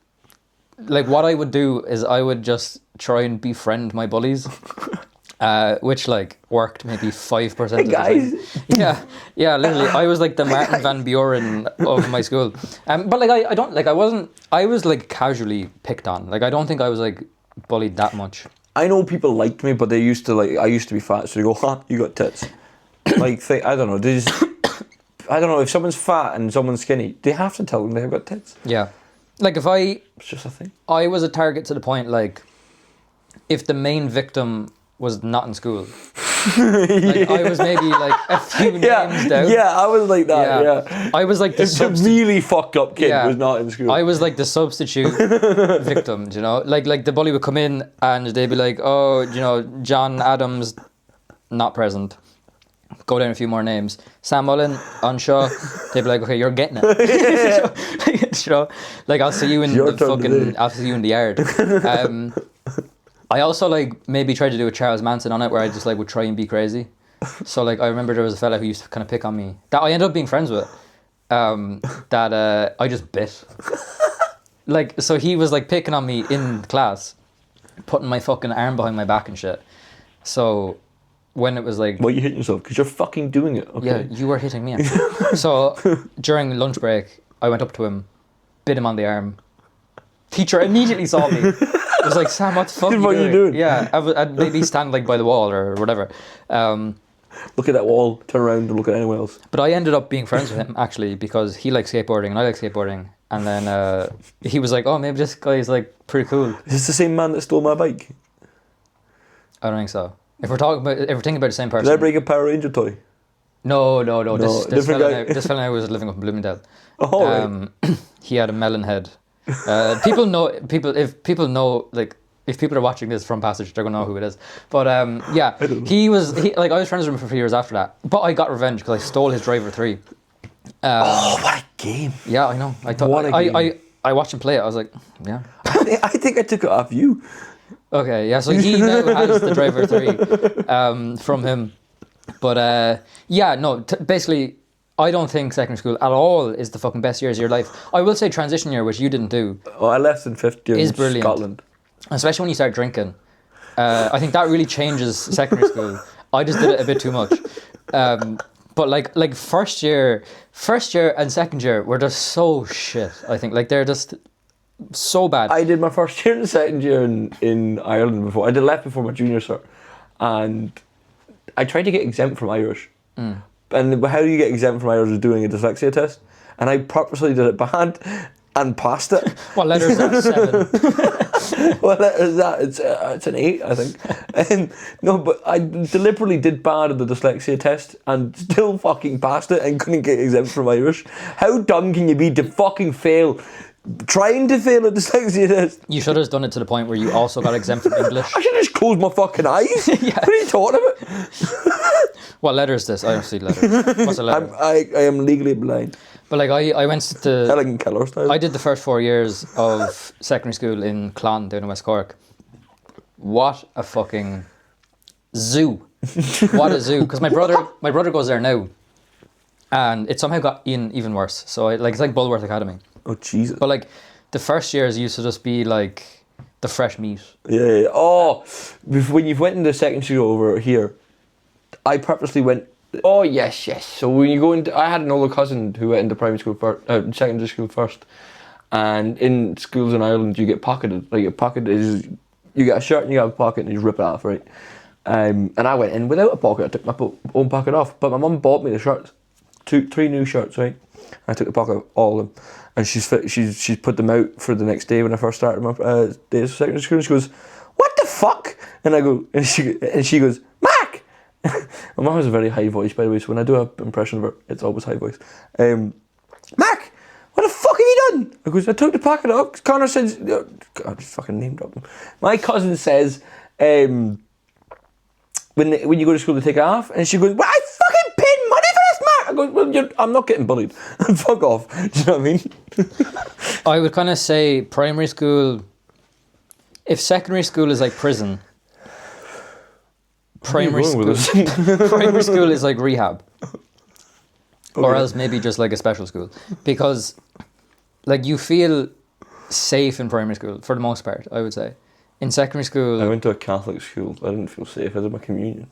like, what I would do is I would just try and befriend my bullies. Which, like, worked maybe 5% of the time. Yeah, literally. I was like the Martin Van Buren of my school. But, like, I was, like, casually picked on. Like, I don't think I was, like, bullied that much. I know people liked me, but I used to be fat, so they go, ha, you got tits. Like, I don't know, I don't know, if someone's fat and someone's skinny, they have to tell them they've got tits. Yeah. Like, it's just a thing. I was a target to the point, like, if the main victim was not in school. Like, I was maybe like a few names down. Yeah, I was like that, yeah. I was like the really fucked up kid was not in school. I was like the substitute victim, you know? Like the bully would come in and they'd be like, oh, you know, John Adams, not present. go down a few more names. Sam Mullen, Unshaw, they'd be like, okay, you're getting it. You know, like I'll see you in Your the turn fucking, today. I'll see you in the yard. I also like maybe tried to do a Charles Manson on it where I just like would try and be crazy. So like I remember there was a fella who used to kind of pick on me that I ended up being friends with. That I just bit. Like so he was like picking on me in class, putting my fucking arm behind my back and shit. So when it was like, Why are you hitting yourself? Because you're fucking doing it. Okay. yeah, you were hitting me. So during lunch break, I went up to him, bit him on the arm. Teacher immediately saw me. It was like, Sam, what the fuck What are you doing? Yeah, I'd maybe stand like by the wall or whatever. Look at that wall, turn around and look at anyone else. But I ended up being friends with him actually because he liked skateboarding and I like skateboarding. And then he was like, oh, maybe this guy's like pretty cool. Is this the same man that stole my bike? I don't think so. If we're thinking about the same person. Did I break a Power Ranger toy? No. This different fella guy. this fella now was living up in Bloomingdale. Oh, right. He had a melon head. If people are watching this from Passage, they're gonna know who it is. But yeah, I was friends with him for 3 years after that. But I got revenge because I stole his Driver 3. Oh, what a game! Yeah, I know. I thought What a game. I watched him play it. I was like, yeah. I think I took it off you. Okay, yeah. So he now has the Driver 3 from him. But yeah, no. Basically, I don't think secondary school at all is the fucking best years of your life. I will say transition year, which you didn't do. Oh, I left in 5th year Is in brilliant. Scotland. Especially when you start drinking. I think that really changes secondary school. I just did it a bit too much. But like first year and second year were just so shit, I think. Like they're just so bad. I did my first year and second year in Ireland before. I did left before my junior cert. And I tried to get exempt from Irish. And how do you get exempt from Irish is doing a dyslexia test. And I purposely did it bad and passed it. What letter is that? 7. What letter is that? It's an 8, I think. No, but I deliberately did bad at the dyslexia test and still fucking passed it and couldn't get exempt from Irish. How dumb can you be to fucking fail? Trying to fail a dyslexia test. You should have done it to the point where you also got exempt from English. I should have just closed my fucking eyes. Yeah. What are you talking about? What letter is this? I don't see letters. What's a letter? I am legally blind. But like I went to Helen Keller style. I did the first 4 years of secondary school in Clon down in West Cork. What a fucking zoo. What a zoo. Because my brother goes there now. And it somehow got even worse. So it's like Bulworth Academy. Oh, Jesus. But like the first years used to just be like the fresh meat. Yeah. Oh, when you went into second school over here, I purposely went. Oh yes. So when you go into, I had an older cousin who went into primary school first, secondary school first, and in schools in Ireland you get pocketed. Like a pocket is, you get a shirt and you have a pocket and you just rip it off, right? And I went in without a pocket. I took my own pocket off, but my mum bought me the shirts, 3 new shirts, right? I took the pocket off all of them. And she's put them out for the next day when I first started my days of secondary school. And she goes, "What the fuck?" And I go, and she goes, "Mark." My mum has a very high voice, by the way. So when I do an impression of her, it's always high voice. Mark, what the fuck have you done? I goes, "I took the pocket off." Connor says, God, I just fucking name dropped him. My cousin says, when you go to school to take it off, and she goes, "Well, I fucking paid money for this, Mark." I go, "Well, I'm not getting bullied." Fuck off. Do you know what I mean? I would kind of say primary school, if secondary school is like prison, primary school is like rehab. Okay. Or else maybe just like a special school. Because like you feel safe in primary school for the most part, I would say. In secondary school, I went to a Catholic school. I didn't feel safe. I did my communion.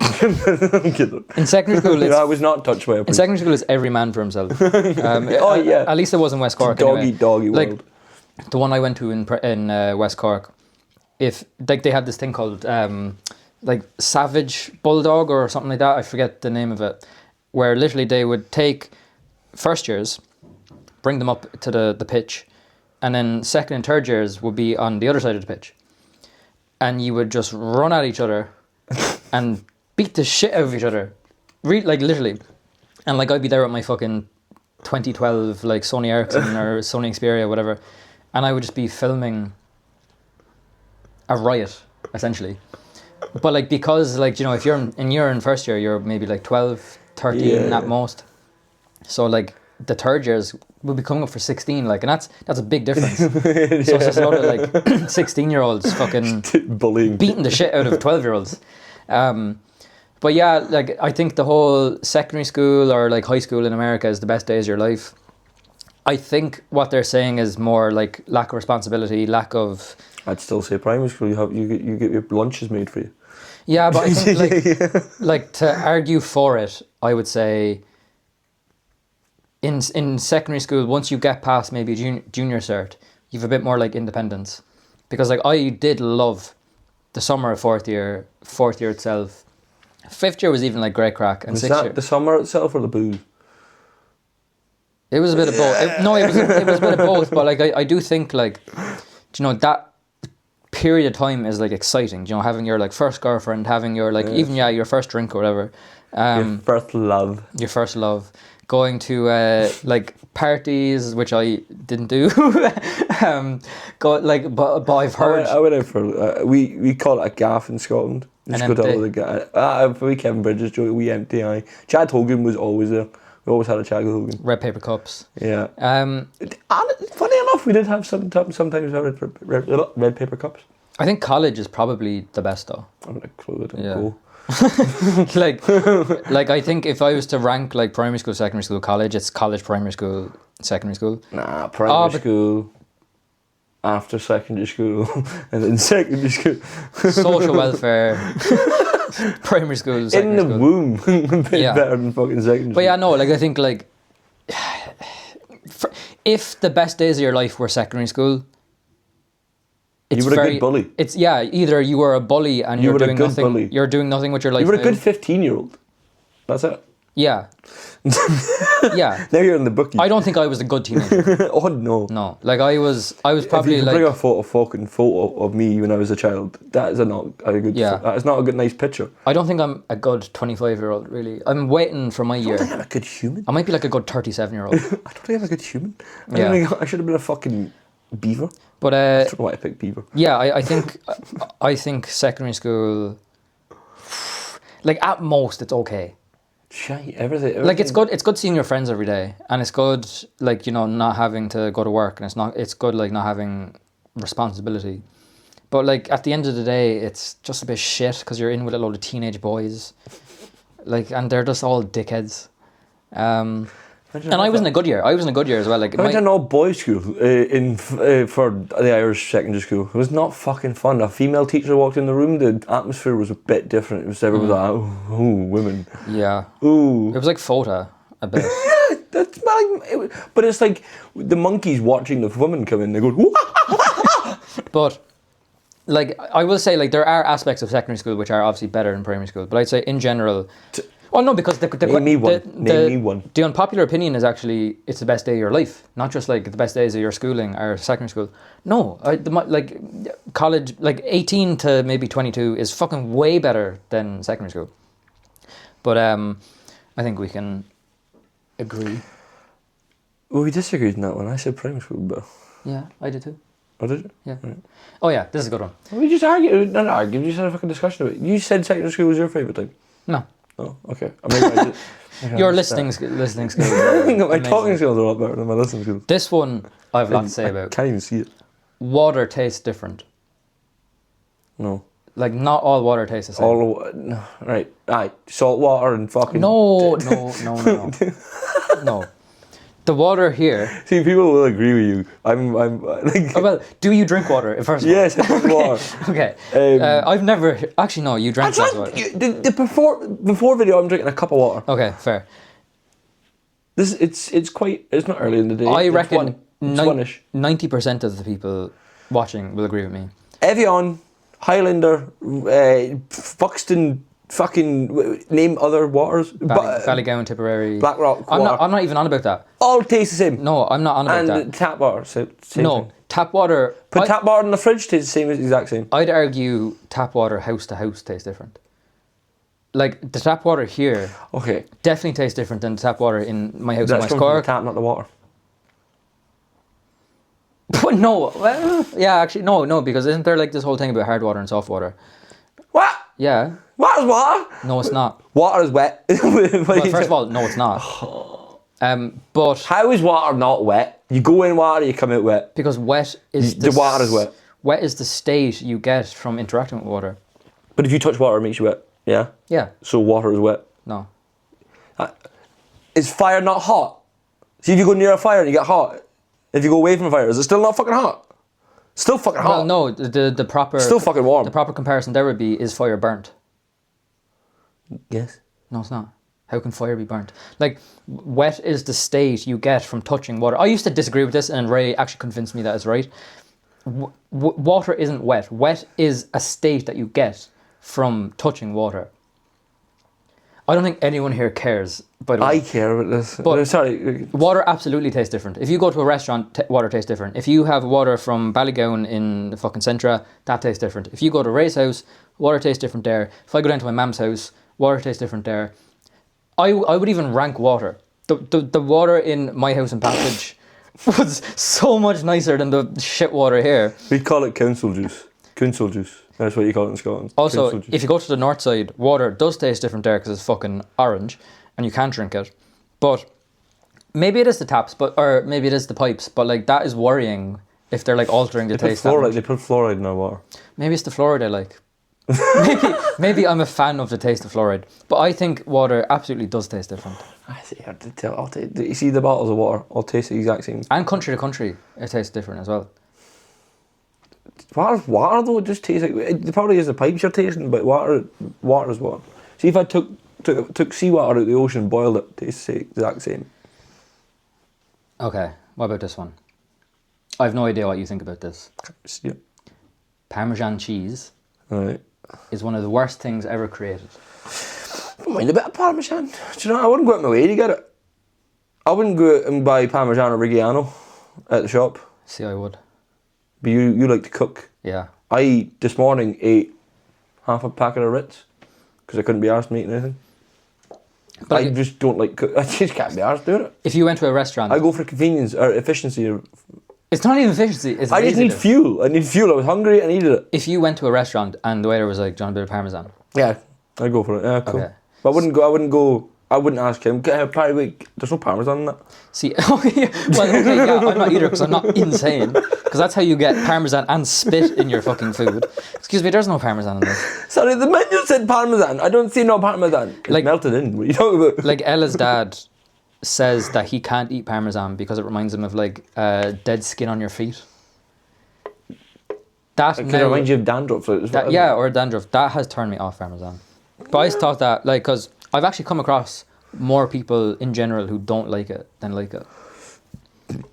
I'm kidding. In secondary school, I was not touched by a priest. In secondary school, it's every man for himself. Oh yeah. At least it was in West Cork. Doggy anyway. world. Like the one I went to in West Cork, if like they had this thing called like Savage Bulldog or something like that. I forget the name of it. Where literally they would take first years, bring them up to the pitch, and then second and third years would be on the other side of the pitch, and you would just run at each other and beat the shit out of each other, like literally. And like I'd be there with my fucking 2012 like Sony Ericsson or Sony Xperia, whatever, and I would just be filming a riot essentially. But like, because like, you know, if you're in first year, you're maybe like 12, 13 at most. So like the third years will be coming up for 16, like, and that's a big difference. So it's just a lot of like 16-year-olds fucking bullying, beating the shit out of 12-year-olds. But yeah, like I think the whole secondary school or like high school in America is the best days of your life. I think what they're saying is more like lack of responsibility, lack of. I'd still say primary school. You get your lunches made for you. Yeah, but I think like to argue for it, I would say in secondary school, once you get past maybe junior cert, you've a bit more like independence. Because like I did love the summer of fourth year itself. Fifth year was even like great crack, and Was sixth that year the summer itself or the booze? it was a bit of both. It was a bit of both. But like I do think like, you know, that period of time is like exciting. You know, having your like first girlfriend, having your like even your first drink or whatever. Your first love. Your first love. Going to like parties, which I didn't do. But I've heard. I went out for we call it a gaff in Scotland. Just go down with a guy. We Kevin Bridges, we empty eye. Chad Hogan was always there. We always had a Chad Hogan. Red paper cups. Yeah. And funny enough, we did have sometimes red paper cups. I think college is probably the best though. I'm gonna close it and go. like I think if I was to rank like primary school, secondary school, college, it's college, primary school, secondary school. Nah, primary school, after secondary school, and then secondary school. Social welfare, primary school, secondary in the womb, better than fucking secondary school. But yeah, no, like I think like if the best days of your life were secondary school. You were a good bully. It's either you were a bully and you're doing nothing. Bully. You're doing nothing with your life. You were a good 15-year-old. That's it. Yeah. Yeah. Now you're in the bookie. I don't think I was a good teenager. Oh no. No, like I was probably if you like. Bring a photo of me when I was a child. That is not a good. Yeah. That is not a good nice picture. I don't think I'm a good 25-year-old. Really, I'm waiting for my year. I don't think I'm a good human. I might be like a good 37-year-old. I don't think I'm a good human. I should have been a fucking beaver. But I don't know why I picked beaver. Yeah, I think secondary school, like at most it's okay. Shite, everything. Like it's good seeing your friends every day, and it's good like, you know, not having to go to work, and it's good like not having responsibility. But like at the end of the day, it's just a bit shit because you're in with a load of teenage boys, like, and they're just all dickheads. And I was in a good year. I was in a good year as well. Like I went to an all boys school for the Irish secondary school. It was not fucking fun. A female teacher walked in the room. The atmosphere was a bit different. It was everyone was like, "Ooh, women." Yeah. Ooh. It was like FOTA a bit. That's like, but it's like the monkeys watching the women come in. They go, "Wah!" But like I will say, like there are aspects of secondary school which are obviously better than primary school. But I'd say in general. Well, no, because Name me one. The unpopular opinion is actually it's the best day of your life, not just like the best days of your schooling or secondary school. No, like college, like 18 to maybe 22 is fucking way better than secondary school. But I think we can agree. Well, we disagreed on that one. I said primary school, but yeah, I did too. Oh, did you? Yeah. Right. Oh yeah, this is a good one. We just argued. Not argued. We just had a fucking discussion about it. You said secondary school was your favourite time. No. Oh, okay. I mean, your listening skills. My talking skills are a lot better than my listening skills. This one I have a lot to say about. Can't even see it. Water tastes different. No. Like not all water tastes the same. No, right. Aye. Salt water and fucking. No. No. The water here. See, people will agree with you. I'm like. Oh, well, do you drink water first of all? Yes, I drink water. Okay. I've never actually. No, you drank water. The before video, I'm drinking a cup of water. Okay, fair. It's not early in the day. I reckon 90% of the people watching will agree with me. Evian, Highlander, Buxton. Fucking name other waters. Ballygowan, Tipperary, Blackrock. I'm not even on about that. All taste the same. No, I'm not on about that. And tap water. Same no, thing. Tap water. Put tap water in the fridge, tastes the same, exact same. I'd argue tap water house to house tastes different. Like the tap water here, okay, definitely tastes different than the tap water in my house in West Cork. From the tap, not the water. But no, well, yeah, actually, no, because isn't there like this whole thing about hard water and soft water? What? Yeah. Water's water. No, it's not. Water is wet. Well, first of all, no, it's not. But how is water not wet? You go in water, you come out wet. because wet is The water is wet. Wet is the state you get from interacting with water. But if you touch water, it makes you wet. Yeah. Yeah. So water is wet. No. Is fire not hot? See, if you go near a fire and you get hot, if you go away from a fire, is it still not fucking hot? Still fucking hot. Well, no. The proper Still fucking warm. The proper comparison there would be, is fire burnt? Yes. No, it's not. How can fire be burnt? Like, wet is the state you get from touching water. I used to disagree with this, and Ray actually convinced me that it's right. Water isn't wet. Wet is a state that you get from touching water. I don't think anyone here cares. By the way. I care about this. But sorry. water absolutely tastes different. If you go to a restaurant, water tastes different. If you have water from Ballygowan in the fucking Centra, that tastes different. If you go to Ray's house, water tastes different there. If I go down to my mum's house, water tastes different there. I would even rank water. The water in my house in Passage was so much nicer than the shit water here. We call it council juice. Council juice. That's what you call it in Scotland. Also, if you go to the north side, water does taste different there because it's fucking orange and you can't drink it. But maybe it is the taps, or maybe it is the pipes. But like, that is worrying if they're like altering the taste. They put fluoride in our water. Maybe it's the fluoride I like. maybe I'm a fan of the taste of fluoride. But I think water absolutely does taste different. I see. You see the bottles of water all taste the exact same. And country to country, it tastes different as well. Water though, it just tastes like it probably is the pipes you're tasting, but water is water. See, if I took seawater out of the ocean, boiled it, tastes the exact same. Okay, what about this one? I have no idea what you think about this. Yeah. Parmesan cheese Right. is one of the worst things ever created. I don't mind a bit of Parmesan. Do you know, I wouldn't go out my way to get it. I wouldn't go out and buy Parmesan or Reggiano at the shop. See, I would. But you like to cook. Yeah. I, this morning, ate half a packet of Ritz because I couldn't be arsed making anything. But I just don't like cook. I just can't be arsed doing it. If you went to a restaurant... I go for convenience or efficiency. It's not even efficiency, it's I just need laziness. fuel. I need fuel. I was hungry. I needed it. If you went to a restaurant and the waiter was like, "John, a bit of Parmesan." Yeah, I'd go for it. Yeah, cool. Okay. But I wouldn't ask him, there's no Parmesan in that. See, well, okay, yeah, I'm not either because I'm not insane. Because that's how you get Parmesan and spit in your fucking food. Excuse me, there's no Parmesan in this. Sorry, the menu said Parmesan. I don't see no Parmesan. It's Like- melted in. What are you talking about? Like Ella's dad says that he can't eat Parmesan because it reminds him of like dead skin on your feet. That Because it now, reminds you of dandruff. or dandruff. That has turned me off Parmesan. But I just thought that, like, because I've actually come across more people in general who don't like it than like it.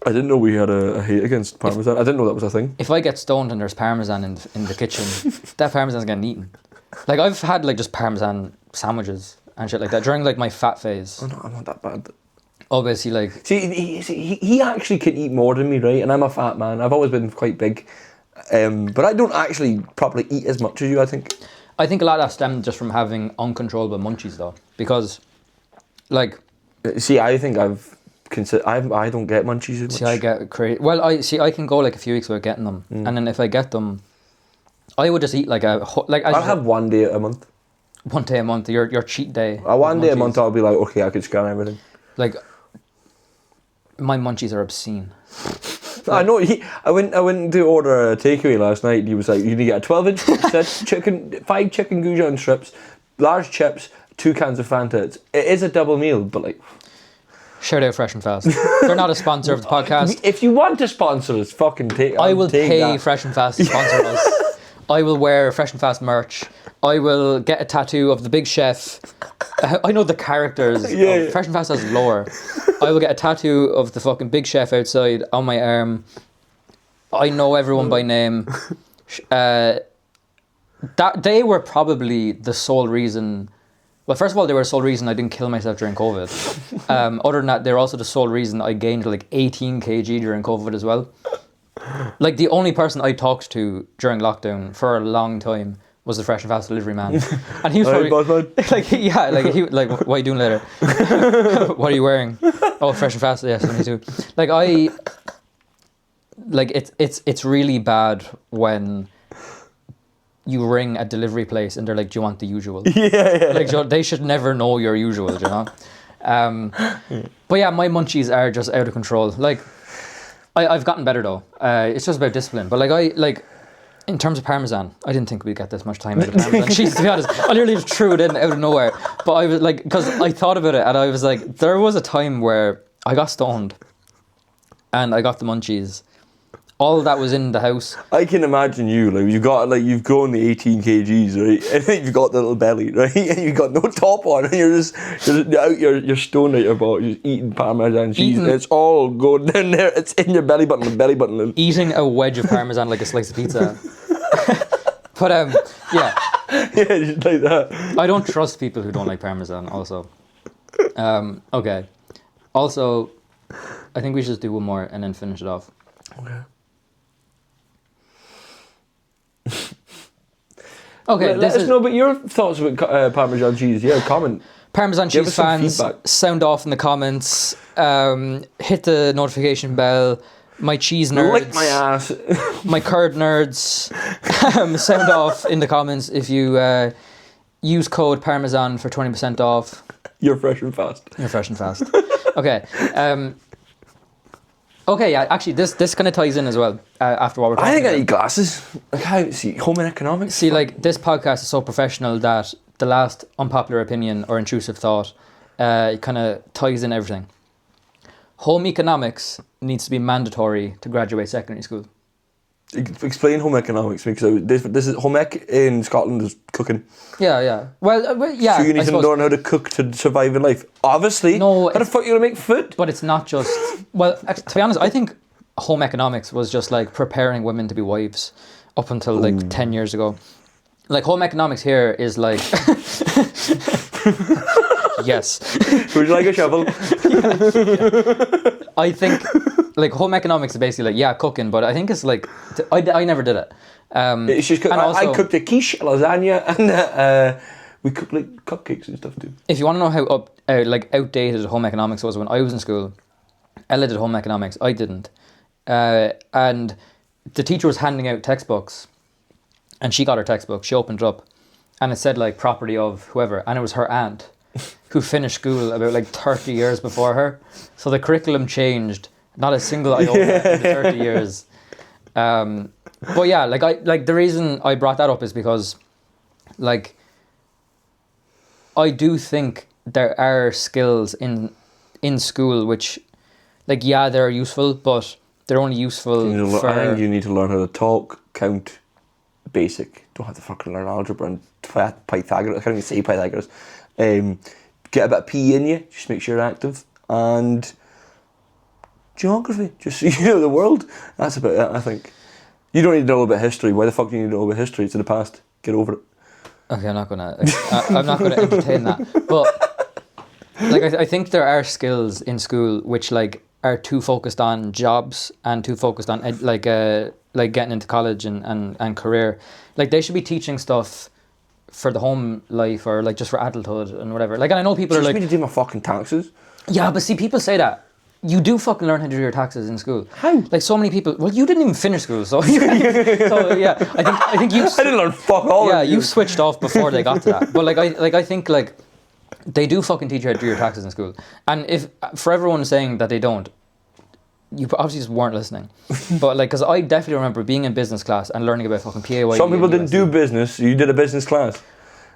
I didn't know we had a hate against Parmesan. I didn't know that was a thing. If I get stoned and there's Parmesan in the kitchen, that Parmesan's getting eaten. Like, I've had like just Parmesan sandwiches and shit like that during like my fat phase. I'm not that bad. Obviously, like, See, he actually can eat more than me, right? And I'm a fat man. I've always been quite big. But I don't actually properly eat as much as you, I think. I think a lot of that stemmed just from having uncontrollable munchies though, because like, See, I think I don't get munchies as much. see, I get crazy. Well, I can go like a few weeks without getting them, and then if I get them, I would just eat like I'll have one day a month. one day a month, your cheat day. One with day a munchies. month I'll be like, okay, I could scan everything. Like, my munchies are obscene. I know. I went to order a takeaway last night. And he was like, "You need to get a 12-inch chicken, 5 chicken goujon strips, large chips, 2 cans of Fanta. It is a double meal, but like." Shout out Fresh and Fast. They're not a sponsor of the podcast. If you want to sponsor us, fucking take. I will take pay that. Fresh and Fast to sponsor us. I will wear Fresh and Fast merch. I will get a tattoo of the Big Chef. I know the characters. Yeah. Fresh and Fast has lore. I will get a tattoo of the fucking Big Chef outside on my arm. I know everyone by name. That they were probably the sole reason. Well, first of all, they were the sole reason I didn't kill myself during COVID. Other than that, they're also the sole reason I gained like 18 kg during COVID as well. Like, the only person I talked to during lockdown for a long time was the Fresh and Fast delivery man, and he was probably what are you doing later? What are you wearing? Oh, Fresh and Fast, yes, me too. It's really bad when you ring a delivery place and they're like, do you want the usual? Yeah. Like, they should never know your usual, you know? But yeah, my munchies are just out of control. Like, I've gotten better though. It's just about discipline. But like, in terms of Parmesan, I didn't think we'd get this much time out of Parmesan cheese, to be honest. I literally just threw it in out of nowhere. But I was like, because I thought about it and I was like, there was a time where I got stoned and I got the munchies. All that was in the house. I can imagine you, like, you've grown the 18 kgs, right? And then you've got the little belly, right? And you've got no top on, and you're out, you're stoned out your butt, you're just eating Parmesan cheese, and it's all going down there, it's in your belly button. Eating a wedge of Parmesan like a slice of pizza. But, yeah. Yeah, just like that. I don't trust people who don't like Parmesan, also. Okay. Also, I think we should just do one more and then finish it off. Okay. Okay, let us know about your thoughts about Parmesan cheese. Yeah, comment. Parmesan Give cheese us some fans, feedback. sound off in the comments. Hit the notification bell. My cheese nerds. Lick my ass. My curd nerds. Sound off in the comments if you use code Parmesan for 20% off. You're fresh and fast. You're fresh and fast. Okay. Okay, yeah, actually, this kind of ties in as well after what we're talking about. I think I need glasses. I can't see home and economics. See, like, this podcast is so professional that the last unpopular opinion or intrusive thought kind of ties in everything. Home economics needs to be mandatory to graduate secondary school. Explain home economics, because this is home ec in Scotland is cooking. Yeah. Well, yeah. So you need to learn how to cook to survive in life. Obviously. No. How the fuck are you gonna make food? But it's not just. Well, actually, to be honest, I think home economics was just like preparing women to be wives up until like 10 years ago. Like, home economics here is like. Yes. Would you like a shovel? Yeah. I think, like, home economics is basically like, yeah, cooking, but I think it's like, I never did it. It's just I cooked a quiche, a lasagna, and we cooked like cupcakes and stuff too. If you want to know how outdated home economics was when I was in school, Ella did home economics, I didn't. And the teacher was handing out textbooks, and she got her textbook, she opened it up, and it said like property of whoever, and it was her aunt who finished school about like 30 years before her. So the curriculum changed, not a single iota in the 30 years. But yeah, like the reason I brought that up is because, like, I do think there are skills in school which, like, yeah, they're useful, but they're only useful you need to learn how to talk, count, basic. Don't have to fucking learn algebra and Pythagoras. I can't even say Pythagoras. Get a bit of PE in you, just make sure you're active, and geography, just so you know the world. That's about it, I think. You don't need to know about history. Why the fuck do you need to know about history? It's in the past. Get over it. Okay, I'm not gonna entertain that. But like, I think there are skills in school which like are too focused on jobs and too focused on like getting into college and career. Like, they should be teaching stuff for the home life or like just for adulthood and whatever. Like, and I know people are like, me to do my fucking taxes. Yeah, but see, people say that. You do fucking learn how to do your taxes in school. How? Like, so many people. Well, you didn't even finish school, so so yeah. I think you. I didn't learn fuck all. Yeah, you switched off before they got to that. But I think like they do fucking teach you how to do your taxes in school. And if for everyone saying that they don't, you obviously just weren't listening. But like, because I definitely remember being in business class and learning about fucking PAYE. Some people didn't do business. You did a business class.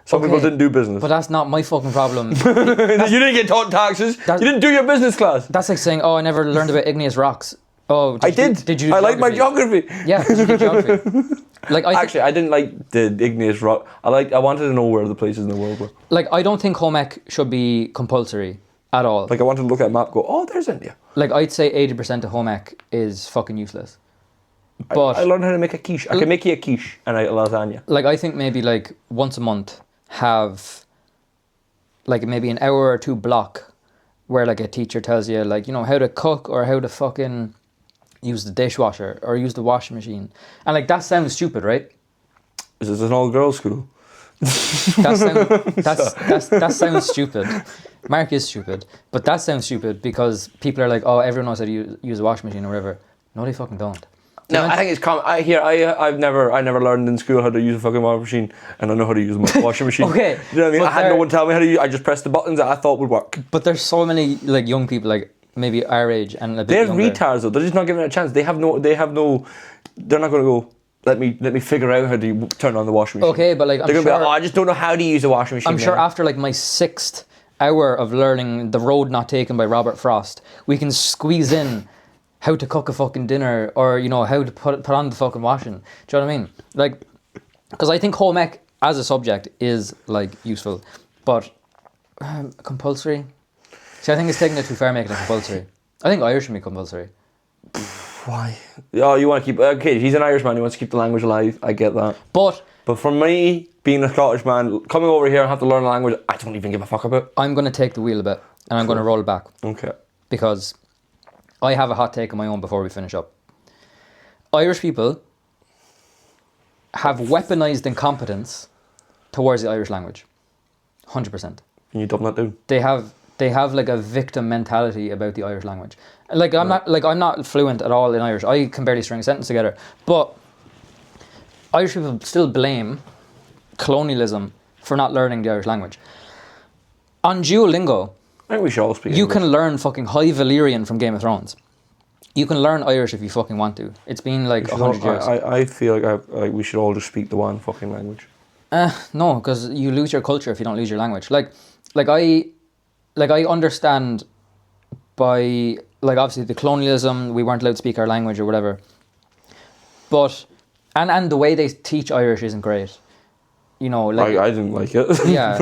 Some people didn't do business. But that's not my fucking problem. You didn't get taught taxes. You didn't do your business class. That's like saying, oh, I never learned about igneous rocks. Oh, I did. Did you? I like my geography. Yeah, did you do geography? Like, actually, I didn't like the igneous rock. I wanted to know where the places in the world were. Like, I don't think home ec should be compulsory at all. Like, I wanted to look at a map and go, oh, there's India. Like, I'd say 80% of home ec is fucking useless. But I learned how to make a quiche. I can make you a quiche and a lasagna. Like, I think maybe like once a month have like maybe an hour or two block where like a teacher tells you like, you know, how to cook or how to fucking use the dishwasher or use the washing machine. And like, that sounds stupid, right? Is this an all-girls school? That sounds stupid. Mark is stupid, but that sounds stupid because people are like, oh, everyone knows how to use a washing machine or whatever. No, they fucking don't. No, I think it's common. I've never learned in school how to use a fucking washing machine, and I know how to use a washing machine. Okay. You know what I mean? I had no one tell me how to use. I just pressed the buttons that I thought would work. But there's so many like young people, like maybe our age and a bit They're younger. retards though. They're just not giving it a chance. They have no. They're not going to go. Let me figure out how to turn on the washing machine. Okay, but like they're going to be like, I just don't know how to use a washing machine. I'm sure after like my 6th hour of learning The Road Not Taken by Robert Frost, we can squeeze in how to cook a fucking dinner, or how to put on the fucking washing. Do you know what I mean? Like, because I think home ec as a subject is like useful, but compulsory. See, I think it's taking it too far making it compulsory. I think Irish should be compulsory. Why? Oh, you want to keep... Okay, he's an Irishman, he wants to keep the language alive. I get that. But for me, being a Scottish man, coming over here and have to learn a language I don't even give a fuck about. I'm going to take the wheel a bit, and I'm going to roll it back. Okay. Because I have a hot take of my own before we finish up. Irish people have weaponized incompetence towards the Irish language. 100%. Can you dumb that down? They have like a victim mentality about the Irish language. Like I'm not fluent at all in Irish. I can barely string a sentence together. But Irish people still blame colonialism for not learning the Irish language. On Duolingo, I think we should all speak you English. can learn fucking High Valyrian from Game of Thrones. You can learn Irish if you fucking want to. It's been like 100 years. I feel like we should all just speak the one fucking language. No, because you lose your culture if you don't lose your language. Like I understand by like obviously the colonialism, we weren't allowed to speak our language or whatever. But and the way they teach Irish isn't great. Like I didn't like it. Yeah,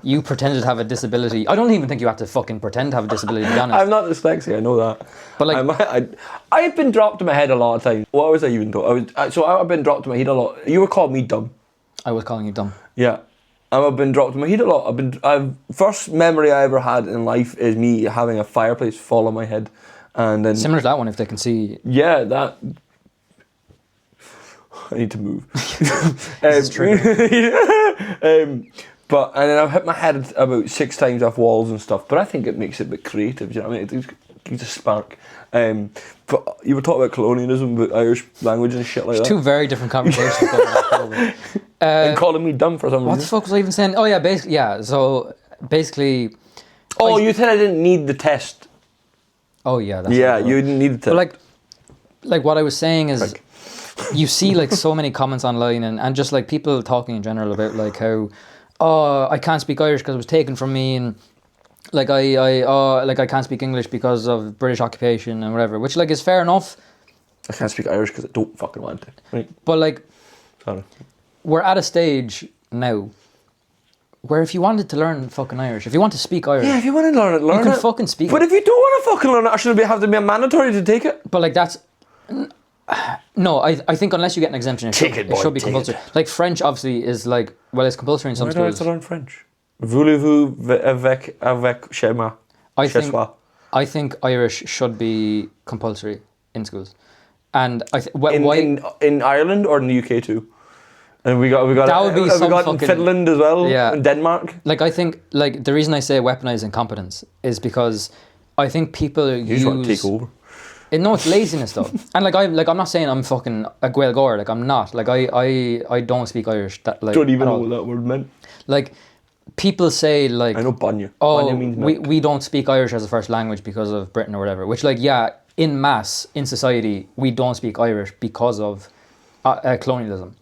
you pretended to have a disability. I don't even think you had to fucking pretend to have a disability, to be honest. I'm not dyslexic, I know that. But like, I've been dropped in my head a lot of times. What was I even doing? I've been dropped in my head a lot. You were calling me dumb. I was calling you dumb. Yeah. I've been dropped in my head a lot. First memory I ever had in life is me having a fireplace fall on my head. And then similar to that one, if they can see. Yeah, that... I need to move. This is true. And then I've hit my head about 6 times off walls and stuff, but I think it makes it a bit creative, you know what I mean? It gives a spark. But you were talking about colonialism, about Irish language and shit like that. 2 very different conversations going on, probably. And calling me dumb for some reason. What the fuck was I even saying? Oh yeah, basically... Oh, you said I didn't need the test. Oh yeah, that's yeah, you didn't need the test. But like what I was saying is, you see like so many comments online and just like people talking in general about like how, oh, I can't speak Irish because it was taken from me, and like I can't speak English because of British occupation and whatever, which like is fair enough. I can't speak Irish because I don't fucking want to. Right. But like, sorry, we're at a stage now where if you wanted to learn fucking Irish, if you want to speak Irish, yeah, if you want to learn it, you can fucking speak. But if you don't want to fucking learn it, it should have to be a mandatory to take it. But like that's. No, I think unless you get an exemption, it should be compulsory. Like French, obviously, is like, well, it's compulsory in some schools. Why do I have to learn French? Voulez-vous avec chez moi? I think Irish should be compulsory in schools, and in Ireland or in the UK too. And we got that would be some in Finland as well. Yeah, in Denmark. Like I think like the reason I say weaponize incompetence is because I think people you just want to take over. No, it's laziness though. And I'm not saying I'm fucking a Gael Gore. Like I'm not. Like I don't speak Irish. That like don't even know what that word meant. Like people say like I know Banya. Oh, Banya means milk. we don't speak Irish as a first language because of Britain or whatever. Which like yeah, in mass in society we don't speak Irish because of colonialism.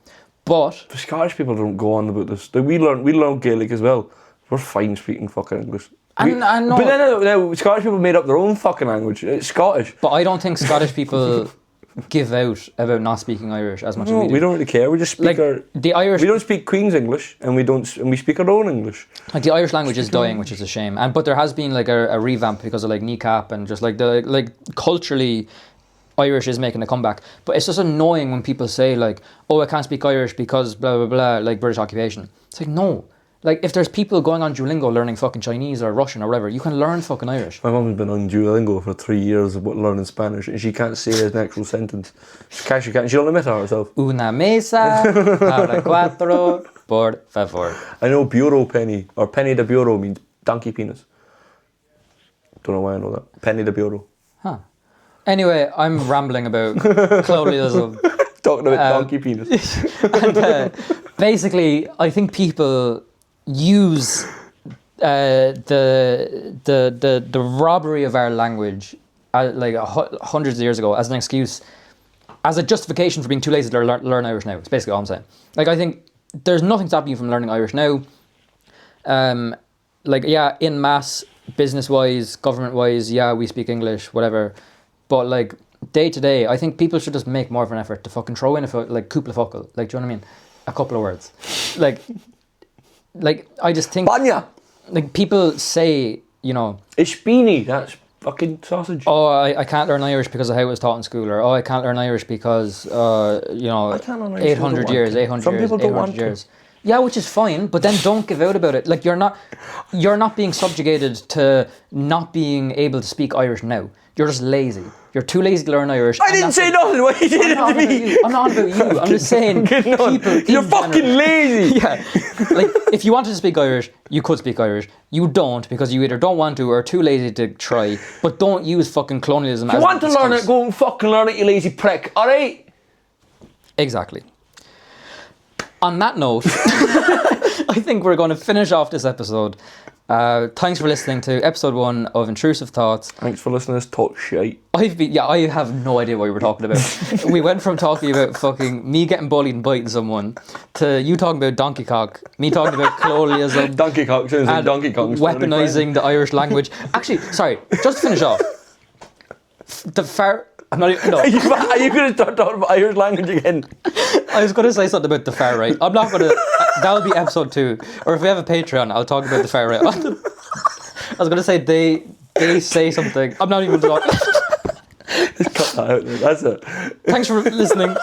But the Scottish people don't go on about this. Like, we learn Gaelic as well. We're fine speaking fucking English. I know. But then Scottish people made up their own fucking language. It's Scottish. But I don't think Scottish people give out about not speaking Irish as much as we do. We don't really care. We just speak the Irish. We don't speak Queen's English, and we speak our own English. Like the Irish language is dying, which is a shame. But there has been like a revamp because of like kneecap and just like culturally, Irish is making a comeback. But it's just annoying when people say like, oh, I can't speak Irish because blah blah blah, like British occupation. It's like no. Like, if there's people going on Duolingo learning fucking Chinese or Russian or whatever, you can learn fucking Irish. My mum's been on Duolingo for 3 years about learning Spanish, and she can't say an actual sentence. She can't. She'll admit it herself. Una mesa para 4, por favor. I know bureau penny, or penny de bureau means donkey penis. Don't know why I know that. Penny de bureau. Huh. Anyway, I'm rambling about colonialism. Talking about donkey penis. And basically, I think people use the robbery of our language, like hundreds of years ago, as an excuse, as a justification for being too lazy to learn Irish now. It's basically all I'm saying. Like, I think there's nothing stopping you from learning Irish now. Like, yeah, in mass, business-wise, government-wise, yeah, we speak English, whatever. But, like, day to day, I think people should just make more of an effort to fucking throw in like, couple of fuckle. Like, do you know what I mean? A couple of words. Like, I just think... Banya! Like, people say, you know... Ishbini, that's fucking sausage. Oh, I can't learn Irish because of how it was taught in school. Or, oh, I can't learn Irish because, you know, 800 years, 800 Some years, people don't 800 want years. Yeah, which is fine, but then don't give out about it. Like, you're not being subjugated to not being able to speak Irish now. You're just lazy. You're too lazy to learn Irish. I didn't say nothing. Why you did it to me? I'm not on about you. I'm just saying people. You're fucking lazy. Yeah. Like, if you wanted to speak Irish, you could speak Irish. You don't, because you either don't want to or are too lazy to try. But don't use fucking colonialism as If you want to learn it, go and fucking learn it, you lazy prick. Alright? Exactly. On that note, I think we're going to finish off this episode. Thanks for listening to episode 1 of Intrusive Thoughts. Thanks for listening to us talk shite. I have no idea what we were talking about. We went from talking about fucking me getting bullied and biting someone to you talking about donkey cock, me talking about colonialism. Donkey cock sounds like Donkey Kong's weaponising the Irish language. Actually, sorry, just to finish off. I'm not even, no. Are you going to start talking about Irish language again? I was going to say something about the far right. I'm not going to. That'll be episode 2. Or if we have a Patreon, I'll talk about the far right. I was going to say they say something. I'm not even talking. Just cut that out. That's it. Thanks for listening.